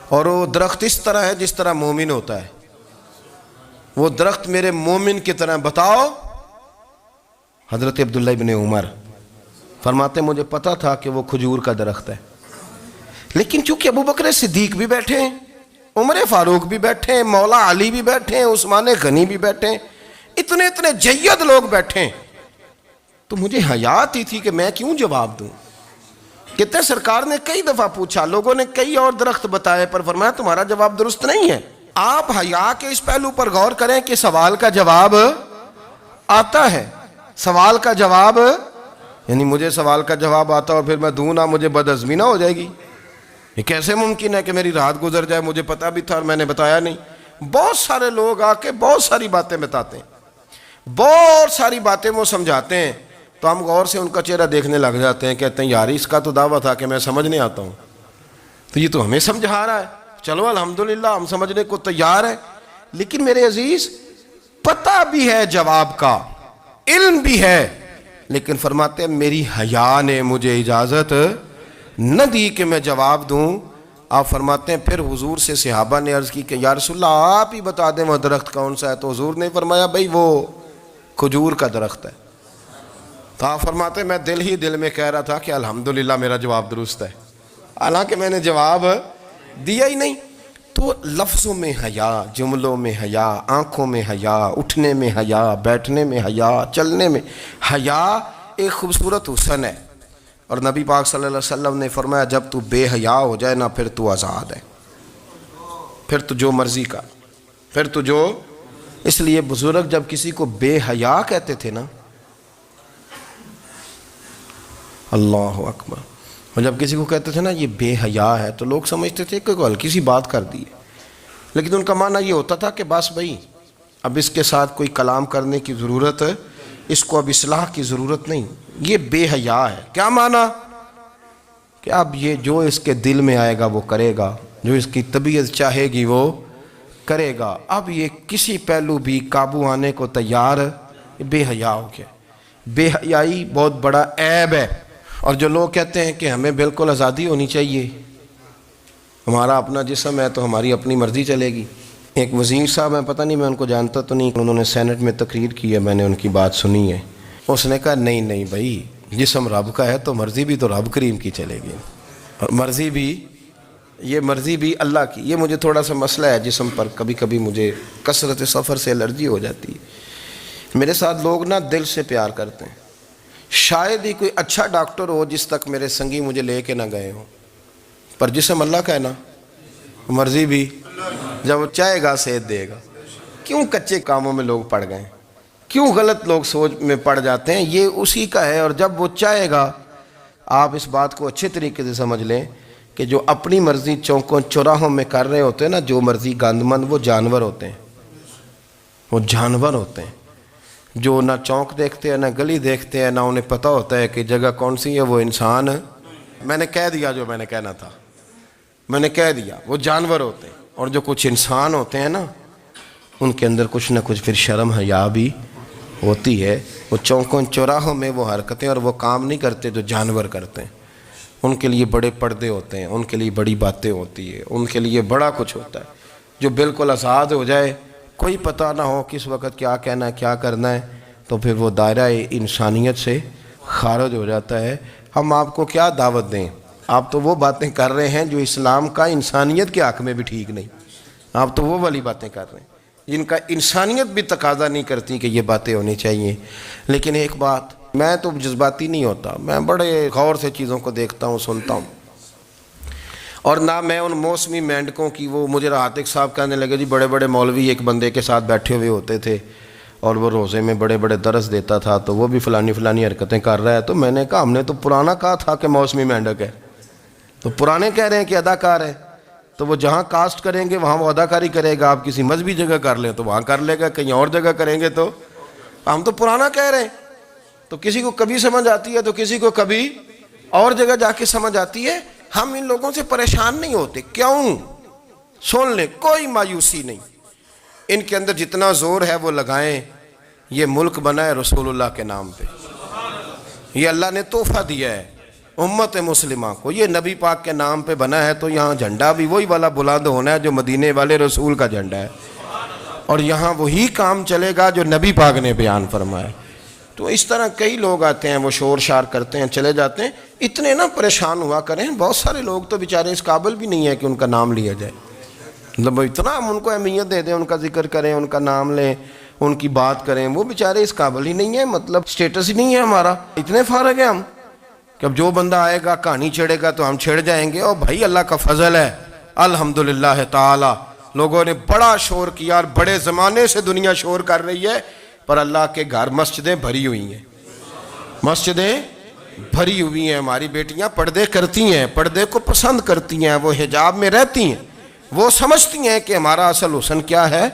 اور وہ درخت اس طرح ہے جس طرح مومن ہوتا ہے، وہ درخت میرے مومن کی طرح بتاؤ. حضرت عبداللہ ابن عمر فرماتے مجھے پتا تھا کہ وہ کھجور کا درخت ہے، لیکن چونکہ ابو بکر صدیق بھی بیٹھے ہیں، عمر فاروق بھی بیٹھے ہیں، مولا علی بھی بیٹھے ہیں، عثمان غنی بھی بیٹھے ہیں، اتنے جید لوگ بیٹھے ہیں، تو مجھے حیا آتی تھی کہ میں کیوں جواب دوں. کہتے سرکار نے کئی دفعہ پوچھا، لوگوں نے کئی اور درخت بتائے، پر فرمایا تمہارا جواب درست نہیں ہے. آپ حیا کے اس پہلو پر غور کریں کہ سوال کا جواب آتا ہے. سوال کا جواب، یعنی مجھے سوال کا جواب آتا اور پھر میں دوں نہ، مجھے بدعزمی نہ ہو جائے گی. یہ کیسے ممکن ہے کہ میری رات گزر جائے، مجھے پتا بھی تھا اور میں نے بتایا نہیں. بہت سارے لوگ آ کے بہت ساری باتیں بتاتے ہیں، بہت ساری باتیں وہ سمجھاتے ہیں، تو ہم غور سے ان کا چہرہ دیکھنے لگ جاتے ہیں، کہتے ہیں یار اس کا تو دعویٰ تھا کہ میں سمجھنے آتا ہوں، تو یہ تو ہمیں سمجھا رہا ہے، چلو الحمدللہ ہم سمجھنے کو تیار ہیں، لیکن میرے عزیز پتہ بھی ہے جواب کا، علم بھی ہے، لیکن فرماتے ہیں میری حیا نے مجھے اجازت نہ دی کہ میں جواب دوں۔ آپ فرماتے ہیں پھر حضور سے صحابہ نے عرض کی کہ یا رسول اللہ آپ ہی بتا دیں وہ درخت کون سا ہے، تو حضور نے فرمایا بھئی وہ کھجور کا درخت ہے۔ تو آپ فرماتے ہیں میں دل میں کہہ رہا تھا کہ الحمدللہ میرا جواب درست ہے، حالانکہ میں نے جواب دیا ہی نہیں۔ تو لفظوں میں حیا، جملوں میں حیا، آنکھوں میں حیا، اٹھنے میں حیا، بیٹھنے میں حیا، چلنے میں حیا ایک خوبصورت حسن ہے۔ اور نبی پاک صلی اللہ علیہ وسلم نے فرمایا جب تو بے حیا ہو جائے نا پھر تو آزاد ہے، پھر تو جو مرضی کا، پھر تو جو۔ اس لیے بزرگ جب کسی کو بے حیا کہتے تھے نا، اللہ اکبر، اور جب کسی کو کہتے تھے نا یہ بے حیا ہے تو لوگ سمجھتے تھے کہ ہلکی سی بات کر دی ہے، لیکن ان کا معنی یہ ہوتا تھا کہ بس بھئی اب اس کے ساتھ کوئی کلام کرنے کی ضرورت ہے، اس کو اب اصلاح کی ضرورت نہیں، یہ بے حیا ہے۔ کیا معنی؟ کہ اب یہ جو اس کے دل میں آئے گا وہ کرے گا، جو اس کی طبیعت چاہے گی وہ کرے گا، اب یہ کسی پہلو بھی قابو آنے کو تیار، بے حیا ہو گیا۔ بے حیائی بہت بڑا عیب ہے۔ اور جو لوگ کہتے ہیں کہ ہمیں بالکل آزادی ہونی چاہیے، ہمارا اپنا جسم ہے تو ہماری اپنی مرضی چلے گی۔ ایک وزیر صاحب ہیں، پتہ نہیں میں ان کو جانتا تو نہیں، انہوں نے سینٹ میں تقریر کی ہے، میں نے ان کی بات سنی ہے۔ اس نے کہا نہیں بھائی، جسم رب کا ہے تو مرضی بھی تو رب کریم کی چلے گی، اور مرضی بھی اللہ کی۔ یہ مجھے تھوڑا سا مسئلہ ہے جسم پر، کبھی کبھی مجھے کثرت سفر سے الرجی ہو جاتی ہے۔ میرے ساتھ لوگ نا دل سے پیار کرتے ہیں، شاید ہی کوئی اچھا ڈاکٹر ہو جس تک میرے سنگی مجھے لے کے نہ گئے ہوں، پر جسم اللہ کا ہے نا، مرضی بھی جب وہ چاہے گا صحت دے گا۔ کیوں کچے کاموں میں لوگ پڑ گئے، کیوں غلط لوگ سوچ میں پڑ جاتے ہیں، یہ اسی کا ہے۔ اور جب وہ چاہے گا، آپ اس بات کو اچھے طریقے سے سمجھ لیں کہ جو اپنی مرضی چوکوں چوراہوں میں کر رہے ہوتے ہیں نا، جو مرضی گاندمند، وہ جانور ہوتے ہیں، وہ جانور ہوتے ہیں جو نہ چونک دیکھتے ہیں، نہ گلی دیکھتے ہیں، نہ انہیں پتہ ہوتا ہے کہ جگہ کون سی ہے۔ وہ انسان، میں نے کہہ دیا جو میں نے کہنا تھا، میں نے کہہ دیا، وہ جانور ہوتے ہیں۔ اور جو کچھ انسان ہوتے ہیں نا، ان کے اندر کچھ نہ کچھ پھر شرم حیا بھی ہوتی ہے۔ وہ چوکوں چوراہوں میں وہ حرکتیں اور وہ کام نہیں کرتے جو جانور کرتے ہیں۔ ان کے لیے بڑے پردے ہوتے ہیں، ان کے لیے بڑی باتیں ہوتی ہے، ان کے لیے بڑا کچھ ہوتا ہے۔ جو بالکل آزاد ہو جائے، کوئی پتہ نہ ہو کس وقت کیا کہنا ہے کیا کرنا ہے، تو پھر وہ دائرہ انسانیت سے خارج ہو جاتا ہے۔ ہم آپ کو کیا دعوت دیں؟ آپ تو وہ باتیں کر رہے ہیں جو اسلام کا انسانیت کے حق میں بھی ٹھیک نہیں، آپ تو وہ والی باتیں کر رہے ہیں جن کا انسانیت بھی تقاضا نہیں کرتی کہ یہ باتیں ہونی چاہیے۔ لیکن ایک بات، میں تو جذباتی نہیں ہوتا، میں بڑے غور سے چیزوں کو دیکھتا ہوں، سنتا ہوں، اور نہ میں ان موسمی مینڈکوں کی۔ وہ مجھے عاتق صاحب کہنے لگے جی بڑے بڑے مولوی ایک بندے کے ساتھ بیٹھے ہوئے ہوتے تھے اور وہ روزے میں بڑے بڑے درس دیتا تھا، تو وہ بھی فلانی حرکتیں کر رہا ہے۔ تو میں نے کہا ہم نے تو پرانا کہا تھا کہ موسمی مینڈک ہے، تو پرانے کہہ رہے ہیں کہ اداکار ہے، تو وہ جہاں کاسٹ کریں گے وہاں وہ اداکاری کرے گا۔ آپ کسی مذہبی جگہ کر لیں تو وہاں کر لے گا، کہیں اور جگہ کریں گے تو ہم تو پرانا کہہ رہے ہیں۔ تو کسی کو کبھی سمجھ آتی ہے تو کسی کو کبھی اور جگہ جا کے سمجھ آتی ہے۔ ہم ان لوگوں سے پریشان نہیں ہوتے، کیوں؟ سن لیں، کوئی مایوسی نہیں، ان کے اندر جتنا زور ہے وہ لگائیں۔ یہ ملک بنا ہے رسول اللہ کے نام پہ، یہ اللہ نے تحفہ دیا ہے امت مسلمہ کو، یہ نبی پاک کے نام پہ بنا ہے، تو یہاں جھنڈا بھی وہی والا بلند ہونا ہے جو مدینے والے رسول کا جھنڈا ہے، اور یہاں وہی کام چلے گا جو نبی پاک نے بیان فرمایا۔ تو اس طرح کئی لوگ آتے ہیں، وہ شور شار کرتے ہیں، چلے جاتے ہیں۔ اتنے نہ پریشان ہوا کریں، بہت سارے لوگ تو بیچارے اس قابل بھی نہیں ہے کہ ان کا نام لیا جائے، مطلب اتنا ہم ان کو اہمیت دے دیں، ان کا ذکر کریں، ان کا نام لیں، ان کی بات کریں، وہ بیچارے اس قابل ہی نہیں ہے، مطلب سٹیٹس ہی نہیں ہے ہمارا۔ اتنے فارغ ہیں ہم کہ اب جو بندہ آئے گا کہانی چھیڑے گا تو ہم چھیڑ جائیں گے۔ اور بھائی اللہ کا فضل ہے الحمدللہ تعالی، لوگوں نے بڑا شور کیا، اور بڑے زمانے سے دنیا شور کر رہی ہے، پر اللہ کے گھر مسجدیں بھری ہوئی ہیں، مسجدیں بھری ہوئی ہیں۔ ہماری بیٹیاں پردے کرتی ہیں، پردے کو پسند کرتی ہیں، وہ حجاب میں رہتی ہیں، وہ سمجھتی ہیں کہ ہمارا اصل حسن کیا ہے۔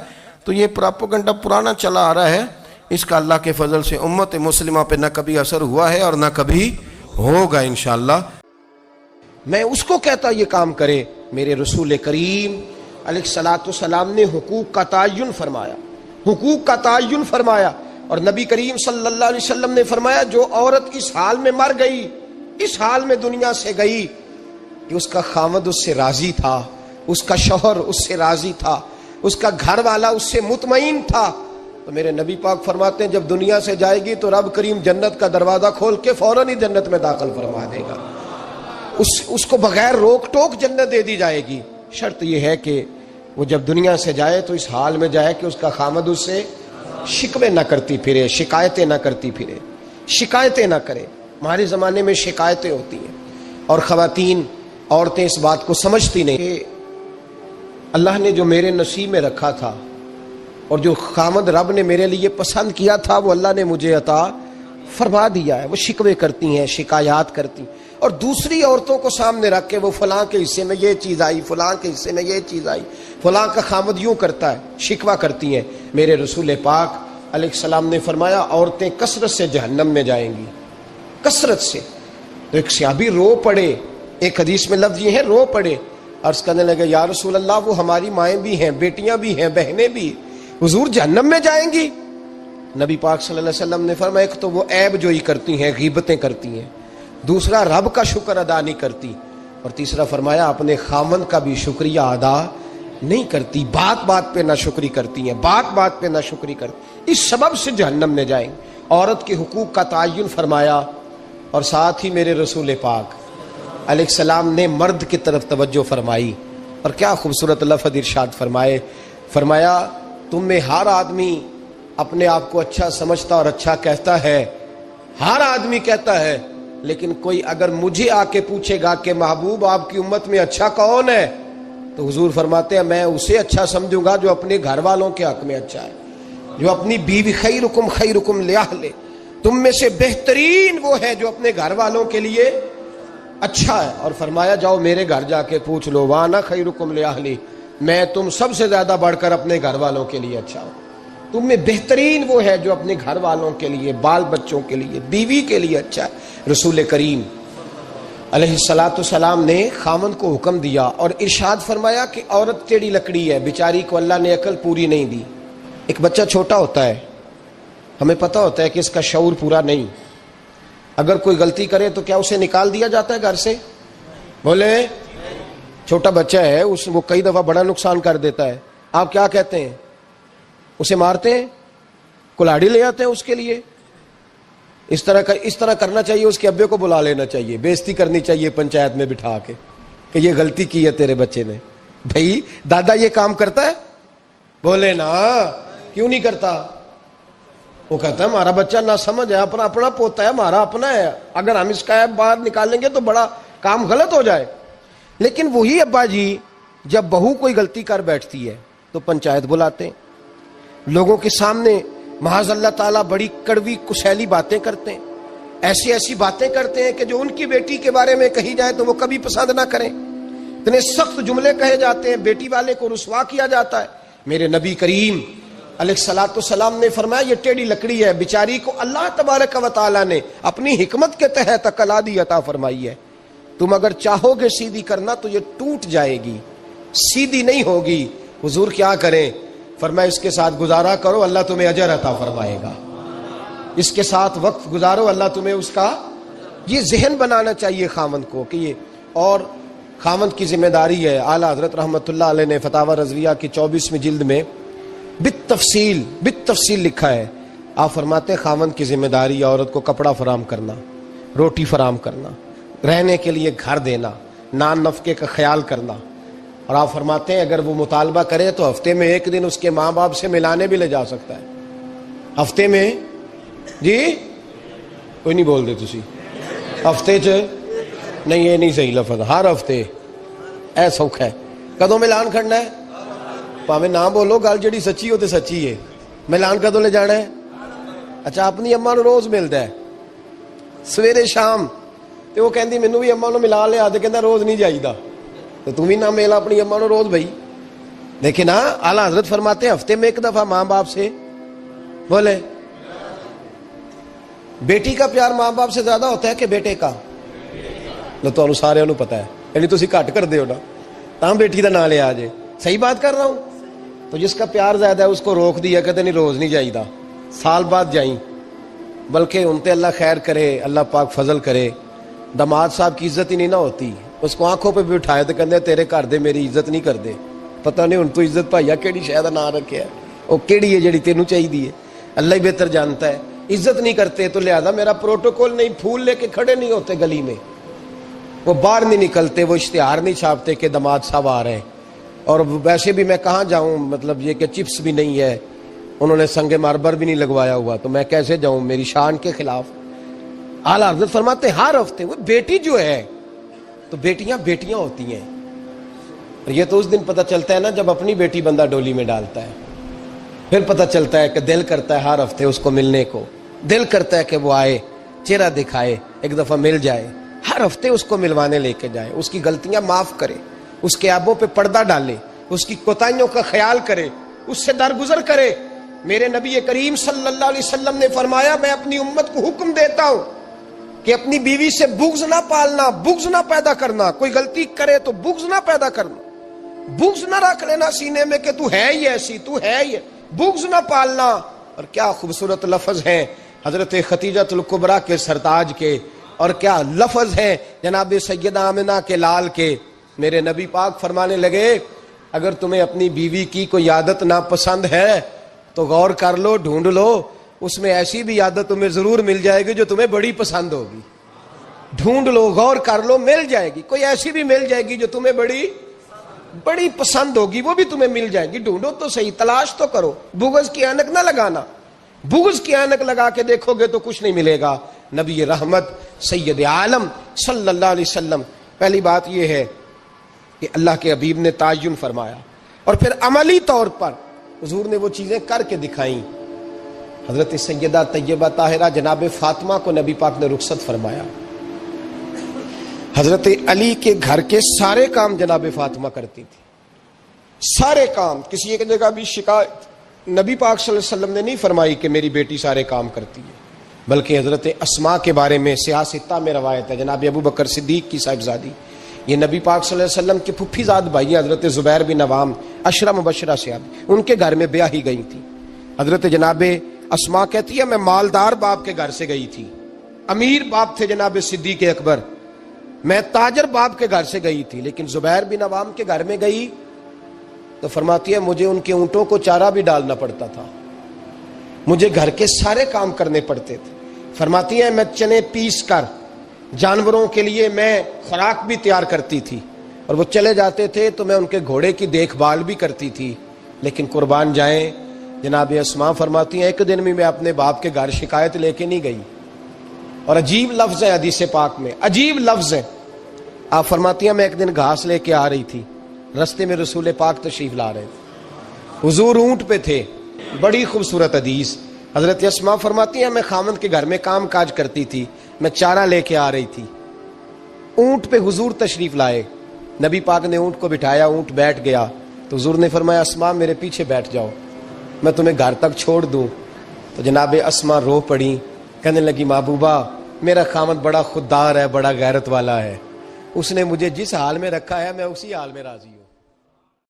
تو یہ پراپوگنڈا پرانا چلا آ رہا ہے، اس کا اللہ کے فضل سے امت مسلمہ پہ نہ کبھی اثر ہوا ہے اور نہ کبھی ہوگا انشاءاللہ۔ میں اس کو کہتا یہ کام کرے. میرے رسول کریم علیہ الصلوۃ والسلام نے حقوق کا تعین فرمایا, حقوق کا تعین فرمایا. اور نبی کریم صلی اللہ علیہ وسلم نے فرمایا جو عورت اس حال میں مر گئی, اس حال میں دنیا سے گئی کہ اس کا خاوند اس سے راضی تھا, اس کا شوہر اس سے راضی تھا, اس کا گھر والا اس سے مطمئن تھا, تو میرے نبی پاک فرماتے ہیں جب دنیا سے جائے گی تو رب کریم جنت کا دروازہ کھول کے فوراً ہی جنت میں داخل فرما دے گا. اس کو بغیر روک ٹوک جنت دے دی جائے گی. شرط یہ ہے کہ وہ جب دنیا سے جائے تو اس حال میں جائے کہ اس کا خامد اس سے شکوے نہ کرتی پھرے, شکایتیں نہ کرتی پھرے, شکایتیں نہ کرے. ہمارے زمانے میں شکایتیں ہوتی ہیں اور خواتین عورتیں اس بات کو سمجھتی نہیں کہ اللہ نے جو میرے نصیب میں رکھا تھا اور جو خامد رب نے میرے لیے پسند کیا تھا وہ اللہ نے مجھے عطا فرما دیا ہے. وہ شکوے کرتی ہیں, شکایات کرتی ہیں, اور دوسری عورتوں کو سامنے رکھ کے وہ فلاں کے حصے میں یہ چیز آئی, فلاں کے حصے میں یہ چیز آئی, فلاں کا خامد یوں کرتا ہے, شکوہ کرتی ہیں. میرے رسول پاک علیہ السلام نے فرمایا عورتیں کثرت سے جہنم میں جائیں گی, کثرت سے. تو ایک صحابی رو پڑے, ایک حدیث میں لفظ یہ ہے رو پڑے, عرض کرنے لگے یا رسول اللہ وہ ہماری مائیں بھی ہیں, بیٹیاں بھی ہیں, بہنیں بھی, حضور جہنم میں جائیں گی؟ نبی پاک صلی اللہ علیہ وسلم نے فرمایا ایک تو وہ عیب جوئی کرتی ہیں, غیبتیں کرتی ہیں, دوسرا رب کا شکر ادا نہیں کرتی, اور تیسرا فرمایا اپنے خامن کا بھی شکریہ ادا نہیں کرتی, بات بات پہ نہ شکری کرتی ہیں, بات بات پہ نہ شکری کرتی, اس سبب سے جہنم میں جائیں. عورت کے حقوق کا تعین فرمایا, اور ساتھ ہی میرے رسول پاک علیہ السلام نے مرد کی طرف توجہ فرمائی, اور کیا خوبصورت لفظ ارشاد فرمائے, فرمایا تم میں ہر آدمی اپنے آپ کو اچھا سمجھتا اور اچھا کہتا ہے, ہر آدمی کہتا ہے, لیکن کوئی اگر مجھے آ کے پوچھے گا کہ محبوب آپ کی امت میں اچھا کون ہے, تو حضور فرماتے ہیں میں اسے اچھا سمجھوں گا جو اپنے گھر والوں کے حق میں اچھا ہے, جو اپنی بیوی خیرکم لأہلہ, تم میں سے بہترین وہ ہے جو اپنے گھر والوں کے لیے اچھا ہے. اور فرمایا جاؤ میرے گھر جا کے پوچھ لو وانا خیرکم لأہلی, میں تم سب سے زیادہ بڑھ کر اپنے گھر والوں کے لیے اچھا ہوں. تم میں بہترین وہ ہے جو اپنے گھر والوں کے لیے, بال بچوں کے لیے, بیوی کے لیے اچھا ہے. رسول کریم علیہ الصلوۃ والسلام نے خامن کو حکم دیا اور ارشاد فرمایا کہ عورت ٹیڑھی لکڑی ہے, بیچاری کو اللہ نے عقل پوری نہیں دی. ایک بچہ چھوٹا ہوتا ہے, ہمیں پتہ ہوتا ہے کہ اس کا شعور پورا نہیں, اگر کوئی غلطی کرے تو کیا اسے نکال دیا جاتا ہے گھر سے؟ بولے, چھوٹا بچہ ہے وہ کئی دفعہ بڑا نقصان کر دیتا ہے, آپ کیا کہتے ہیں؟ اسے مارتے ہیں, کلاڑی لے آتے ہیں اس کے لیے. اس طرح کرنا چاہیے, اس کے ابے کو بلا لینا چاہیے, بےزتی کرنی چاہیے پنچایت میں بٹھا کے کہ یہ غلطی کی ہے تیرے بچے نے. بھائی دادا یہ کام کرتا ہے؟ بولے نا, کیوں نہیں کرتا؟ وہ کہتا ہے ہمارا بچہ نہ سمجھ ہے, اپنا پوتا ہے, ہمارا اپنا ہے, اگر ہم اس کا باہر نکالیں گے تو بڑا کام غلط ہو جائے. لیکن وہی ابا جی جب بہو کوئی غلطی کر بیٹھتی ہے تو پنچایت بلاتے ہیں, لوگوں کے سامنے معاذ اللہ تعالیٰ بڑی کڑوی کسیلی باتیں کرتے ہیں, ایسی باتیں کرتے ہیں کہ جو ان کی بیٹی کے بارے میں کہی جائے تو وہ کبھی پسند نہ کریں. اتنے سخت جملے کہے جاتے ہیں, بیٹی والے کو رسوا کیا جاتا ہے. میرے نبی کریم علیہ الصلوۃ والسلام نے فرمایا یہ ٹیڑھی لکڑی ہے, بیچاری کو اللہ تبارک و تعالیٰ نے اپنی حکمت کے تحت عقل آدی عطا فرمائی ہے. تم اگر چاہو گے سیدھی کرنا تو یہ ٹوٹ جائے گی, سیدھی نہیں ہوگی. حضور کیا کریں؟ فرمایا اس کے ساتھ گزارا کرو, اللہ تمہیں اجر عطا فرمائے گا. اس کے ساتھ وقت گزارو, اللہ تمہیں اس کا, یہ ذہن بنانا چاہیے خامند کو کہ یہ, اور خامند کی ذمہ داری ہے. اعلیٰ حضرت رحمۃ اللہ علیہ نے فتاوی رضویہ کی 24ویں جلد میں بالتفصیل لکھا ہے. آپ فرماتے ہیں خامند کی ذمہ داری عورت کو کپڑا فراہم کرنا, روٹی فراہم کرنا, رہنے کے لیے گھر دینا, نان نفقے کا خیال کرنا. اور آپ فرماتے ہیں اگر وہ مطالبہ کرے تو ہفتے میں ایک دن اس کے ماں باپ سے ملانے بھی لے جا سکتا ہے. ہفتے میں, جی کوئی نہیں بول دے تسی, ہفتے چ نہیں, یہ نہیں صحیح لفظ, ہر ہفتے اے سوکھ ہے. کدوں ملان کرنا ہے؟ پاویں نہ بولو, گل جڑی سچی ہو تے سچی ہے. ملان کدوں لے جانا ہے؟ اچھا اپنی اماں نو روز ملتا ہے سویرے شام, تے وہ کہندی مینوں بھی اماں نو ملا لیا, تے کہندا روز نہیں جائیدا, تو تم ہی نہ ملا اپنی اماں نو روز. بھائی دیکھیں نا, اعلیٰ حضرت فرماتے ہیں ہفتے میں ایک دفعہ ماں باپ سے, بولے بیٹی کا پیار ماں باپ سے زیادہ ہوتا ہے کہ بیٹے کا؟ تو سارے انہوں پتہ ہے. یعنی تسی گھٹ کر دیو نا تاں بیٹی دا نام لیا جے. صحیح بات کر رہا ہوں؟ تو جس کا پیار زیادہ ہے اس کو روک دیا کہتے نہیں روز نہیں جائیدا، سال بعد جائیں. بلکہ ان تے اللہ خیر کرے، اللہ پاک فضل کرے. داماد صاحب کی عزت ہی نہیں نہ ہوتی، اس کو آنکھوں پہ بھی اٹھائے تو کہتے تیرے گھر دے میری عزت نہیں کردے. پتہ نہیں ہن تو عزت بھائیا کیڑی شے دا نام رکھیا ہے، وہ کیڑی ہے جڑی تینوں چاہیے ہے، اللہ ہی بہتر جانتا ہے. عزت نہیں کرتے تو لہذا میرا پروٹوکول نہیں، پھول لے کے کھڑے نہیں ہوتے گلی میں، وہ باہر نہیں نکلتے، وہ اشتہار نہیں چھاپتے کہ داماد صاحب آ رہے ہیں. اور ویسے بھی میں کہاں جاؤں، مطلب یہ کہ چپس بھی نہیں ہے، انہوں نے سنگ ماربر بھی نہیں لگوایا ہوا، تو میں کیسے جاؤں میری شان کے خلاف. اعلیٰ حضرت فرماتے ہر ہفتے وہ بیٹی جو ہے، تو بیٹیاں بیٹیاں ہوتی ہیں. اور یہ تو اس دن پتہ چلتا ہے نا جب اپنی بیٹی بندہ ڈولی میں ڈالتا ہے، پھر پتہ چلتا ہے کہ دل کرتا ہے ہر ہفتے اس کو ملنے کو، دل کرتا ہے کہ وہ آئے، چہرہ دکھائے، ایک دفعہ مل جائے، ہر ہفتے اس کو ملوانے لے کے جائے، اس کی غلطیاں معاف کرے، اس کے عیبوں پہ پردہ ڈالے، اس کی کوتاہیوں کا خیال کرے، اس سے درگزر کرے. میرے نبی کریم صلی اللہ علیہ وسلم نے فرمایا میں اپنی امت کو حکم دیتا ہوں کہ اپنی بیوی سے بغض نہ پالنا، بغض نہ پیدا کرنا. کوئی غلطی کرے تو بغض نہ پیدا کرنا، بغض نہ رکھ لینا سینے میں کہ تو ہے ہی ایسی، تو ہے ہی، بغض نہ پالنا. اور کیا خوبصورت لفظ ہیں حضرت خدیجہ الکبریٰ کے سرتاج کے، اور کیا لفظ ہیں جناب سیدہ آمنہ کے لال کے. میرے نبی پاک فرمانے لگے اگر تمہیں اپنی بیوی کی کوئی عادت ناپسند ہے تو غور کر لو، ڈھونڈ لو، اس میں ایسی بھی عادت تمہیں ضرور مل جائے گی جو تمہیں بڑی پسند ہوگی. ڈھونڈ لو، غور کر لو، مل جائے گی. کوئی ایسی بھی مل جائے گی جو تمہیں بڑی پسند ہوگی، وہ بھی تمہیں مل جائے گی. ڈھونڈو تو صحیح، تلاش تو کرو. بغض کی اینک نہ لگانا، بغض کی اینک لگا کے دیکھو گے تو کچھ نہیں ملے گا. نبی رحمت سید عالم صلی اللہ علیہ وسلم، پہلی بات یہ ہے کہ اللہ کے حبیب نے تعین فرمایا، اور پھر عملی طور پر حضور نے وہ چیزیں کر کے دکھائیں. حضرت سیدہ طیبہ طاہرہ جناب فاطمہ کو نبی پاک نے رخصت فرمایا. حضرت علی کے گھر کے سارے کام جناب فاطمہ کرتی تھی، سارے کام. کسی ایک جگہ بھی شکایت نبی پاک صلی اللہ علیہ وسلم نے نہیں فرمائی کہ میری بیٹی سارے کام کرتی ہے، بلکہ حضرت اسماء کے بارے میں سیاستہ میں روایت ہے، جناب ابو بکر صدیق کی صاحبزادی، یہ نبی پاک صلی اللہ علیہ وسلم کے پھپھی زاد بھائی حضرت زبیر بن عوام عشرہ مبشرہ سے آدمی، ان کے گھر میں بیاہی گئی تھی. حضرت جناب اسماء کہتی ہے میں مالدار باپ کے گھر سے گئی تھی، امیر باپ تھے جناب صدیق اکبر، میں تاجر باپ کے گھر سے گئی تھی، لیکن زبیر بن عوام کے گھر میں گئی تو فرماتی ہے مجھے ان کے اونٹوں کو چارہ بھی ڈالنا پڑتا تھا، مجھے گھر کے سارے کام کرنے پڑتے تھے. فرماتی ہے میں چنے پیس کر جانوروں کے لیے میں خوراک بھی تیار کرتی تھی، اور وہ چلے جاتے تھے تو میں ان کے گھوڑے کی دیکھ بھال بھی کرتی تھی. لیکن قربان جائیں جناب اسماء فرماتی ہیں ایک دن بھی میں اپنے باپ کے گھر شکایت لے کے نہیں گئی. اور عجیب لفظ ہے حدیث پاک میں، عجیب لفظ ہے. آپ فرماتی ہیں میں ایک دن گھاس لے کے آ رہی تھی، رستے میں رسول پاک تشریف لا رہے تھے، حضور اونٹ پہ تھے. بڑی خوبصورت حدیث. حضرت اسماء فرماتی ہیں میں خامند کے گھر میں کام کاج کرتی تھی، میں چارہ لے کے آ رہی تھی، اونٹ پہ حضور تشریف لائے، نبی پاک نے اونٹ کو بٹھایا، اونٹ بیٹھ گیا تو حضور نے فرمایا اسماء میرے پیچھے بیٹھ جاؤ، میں تمہیں گھر تک چھوڑ دوں. تو جناب اسماء رو پڑی، کہنے لگی محبوبہ میرا خامد بڑا خوددار ہے، بڑا غیرت والا ہے، اس نے مجھے جس حال میں رکھا ہے میں اسی حال میں راضی ہوں.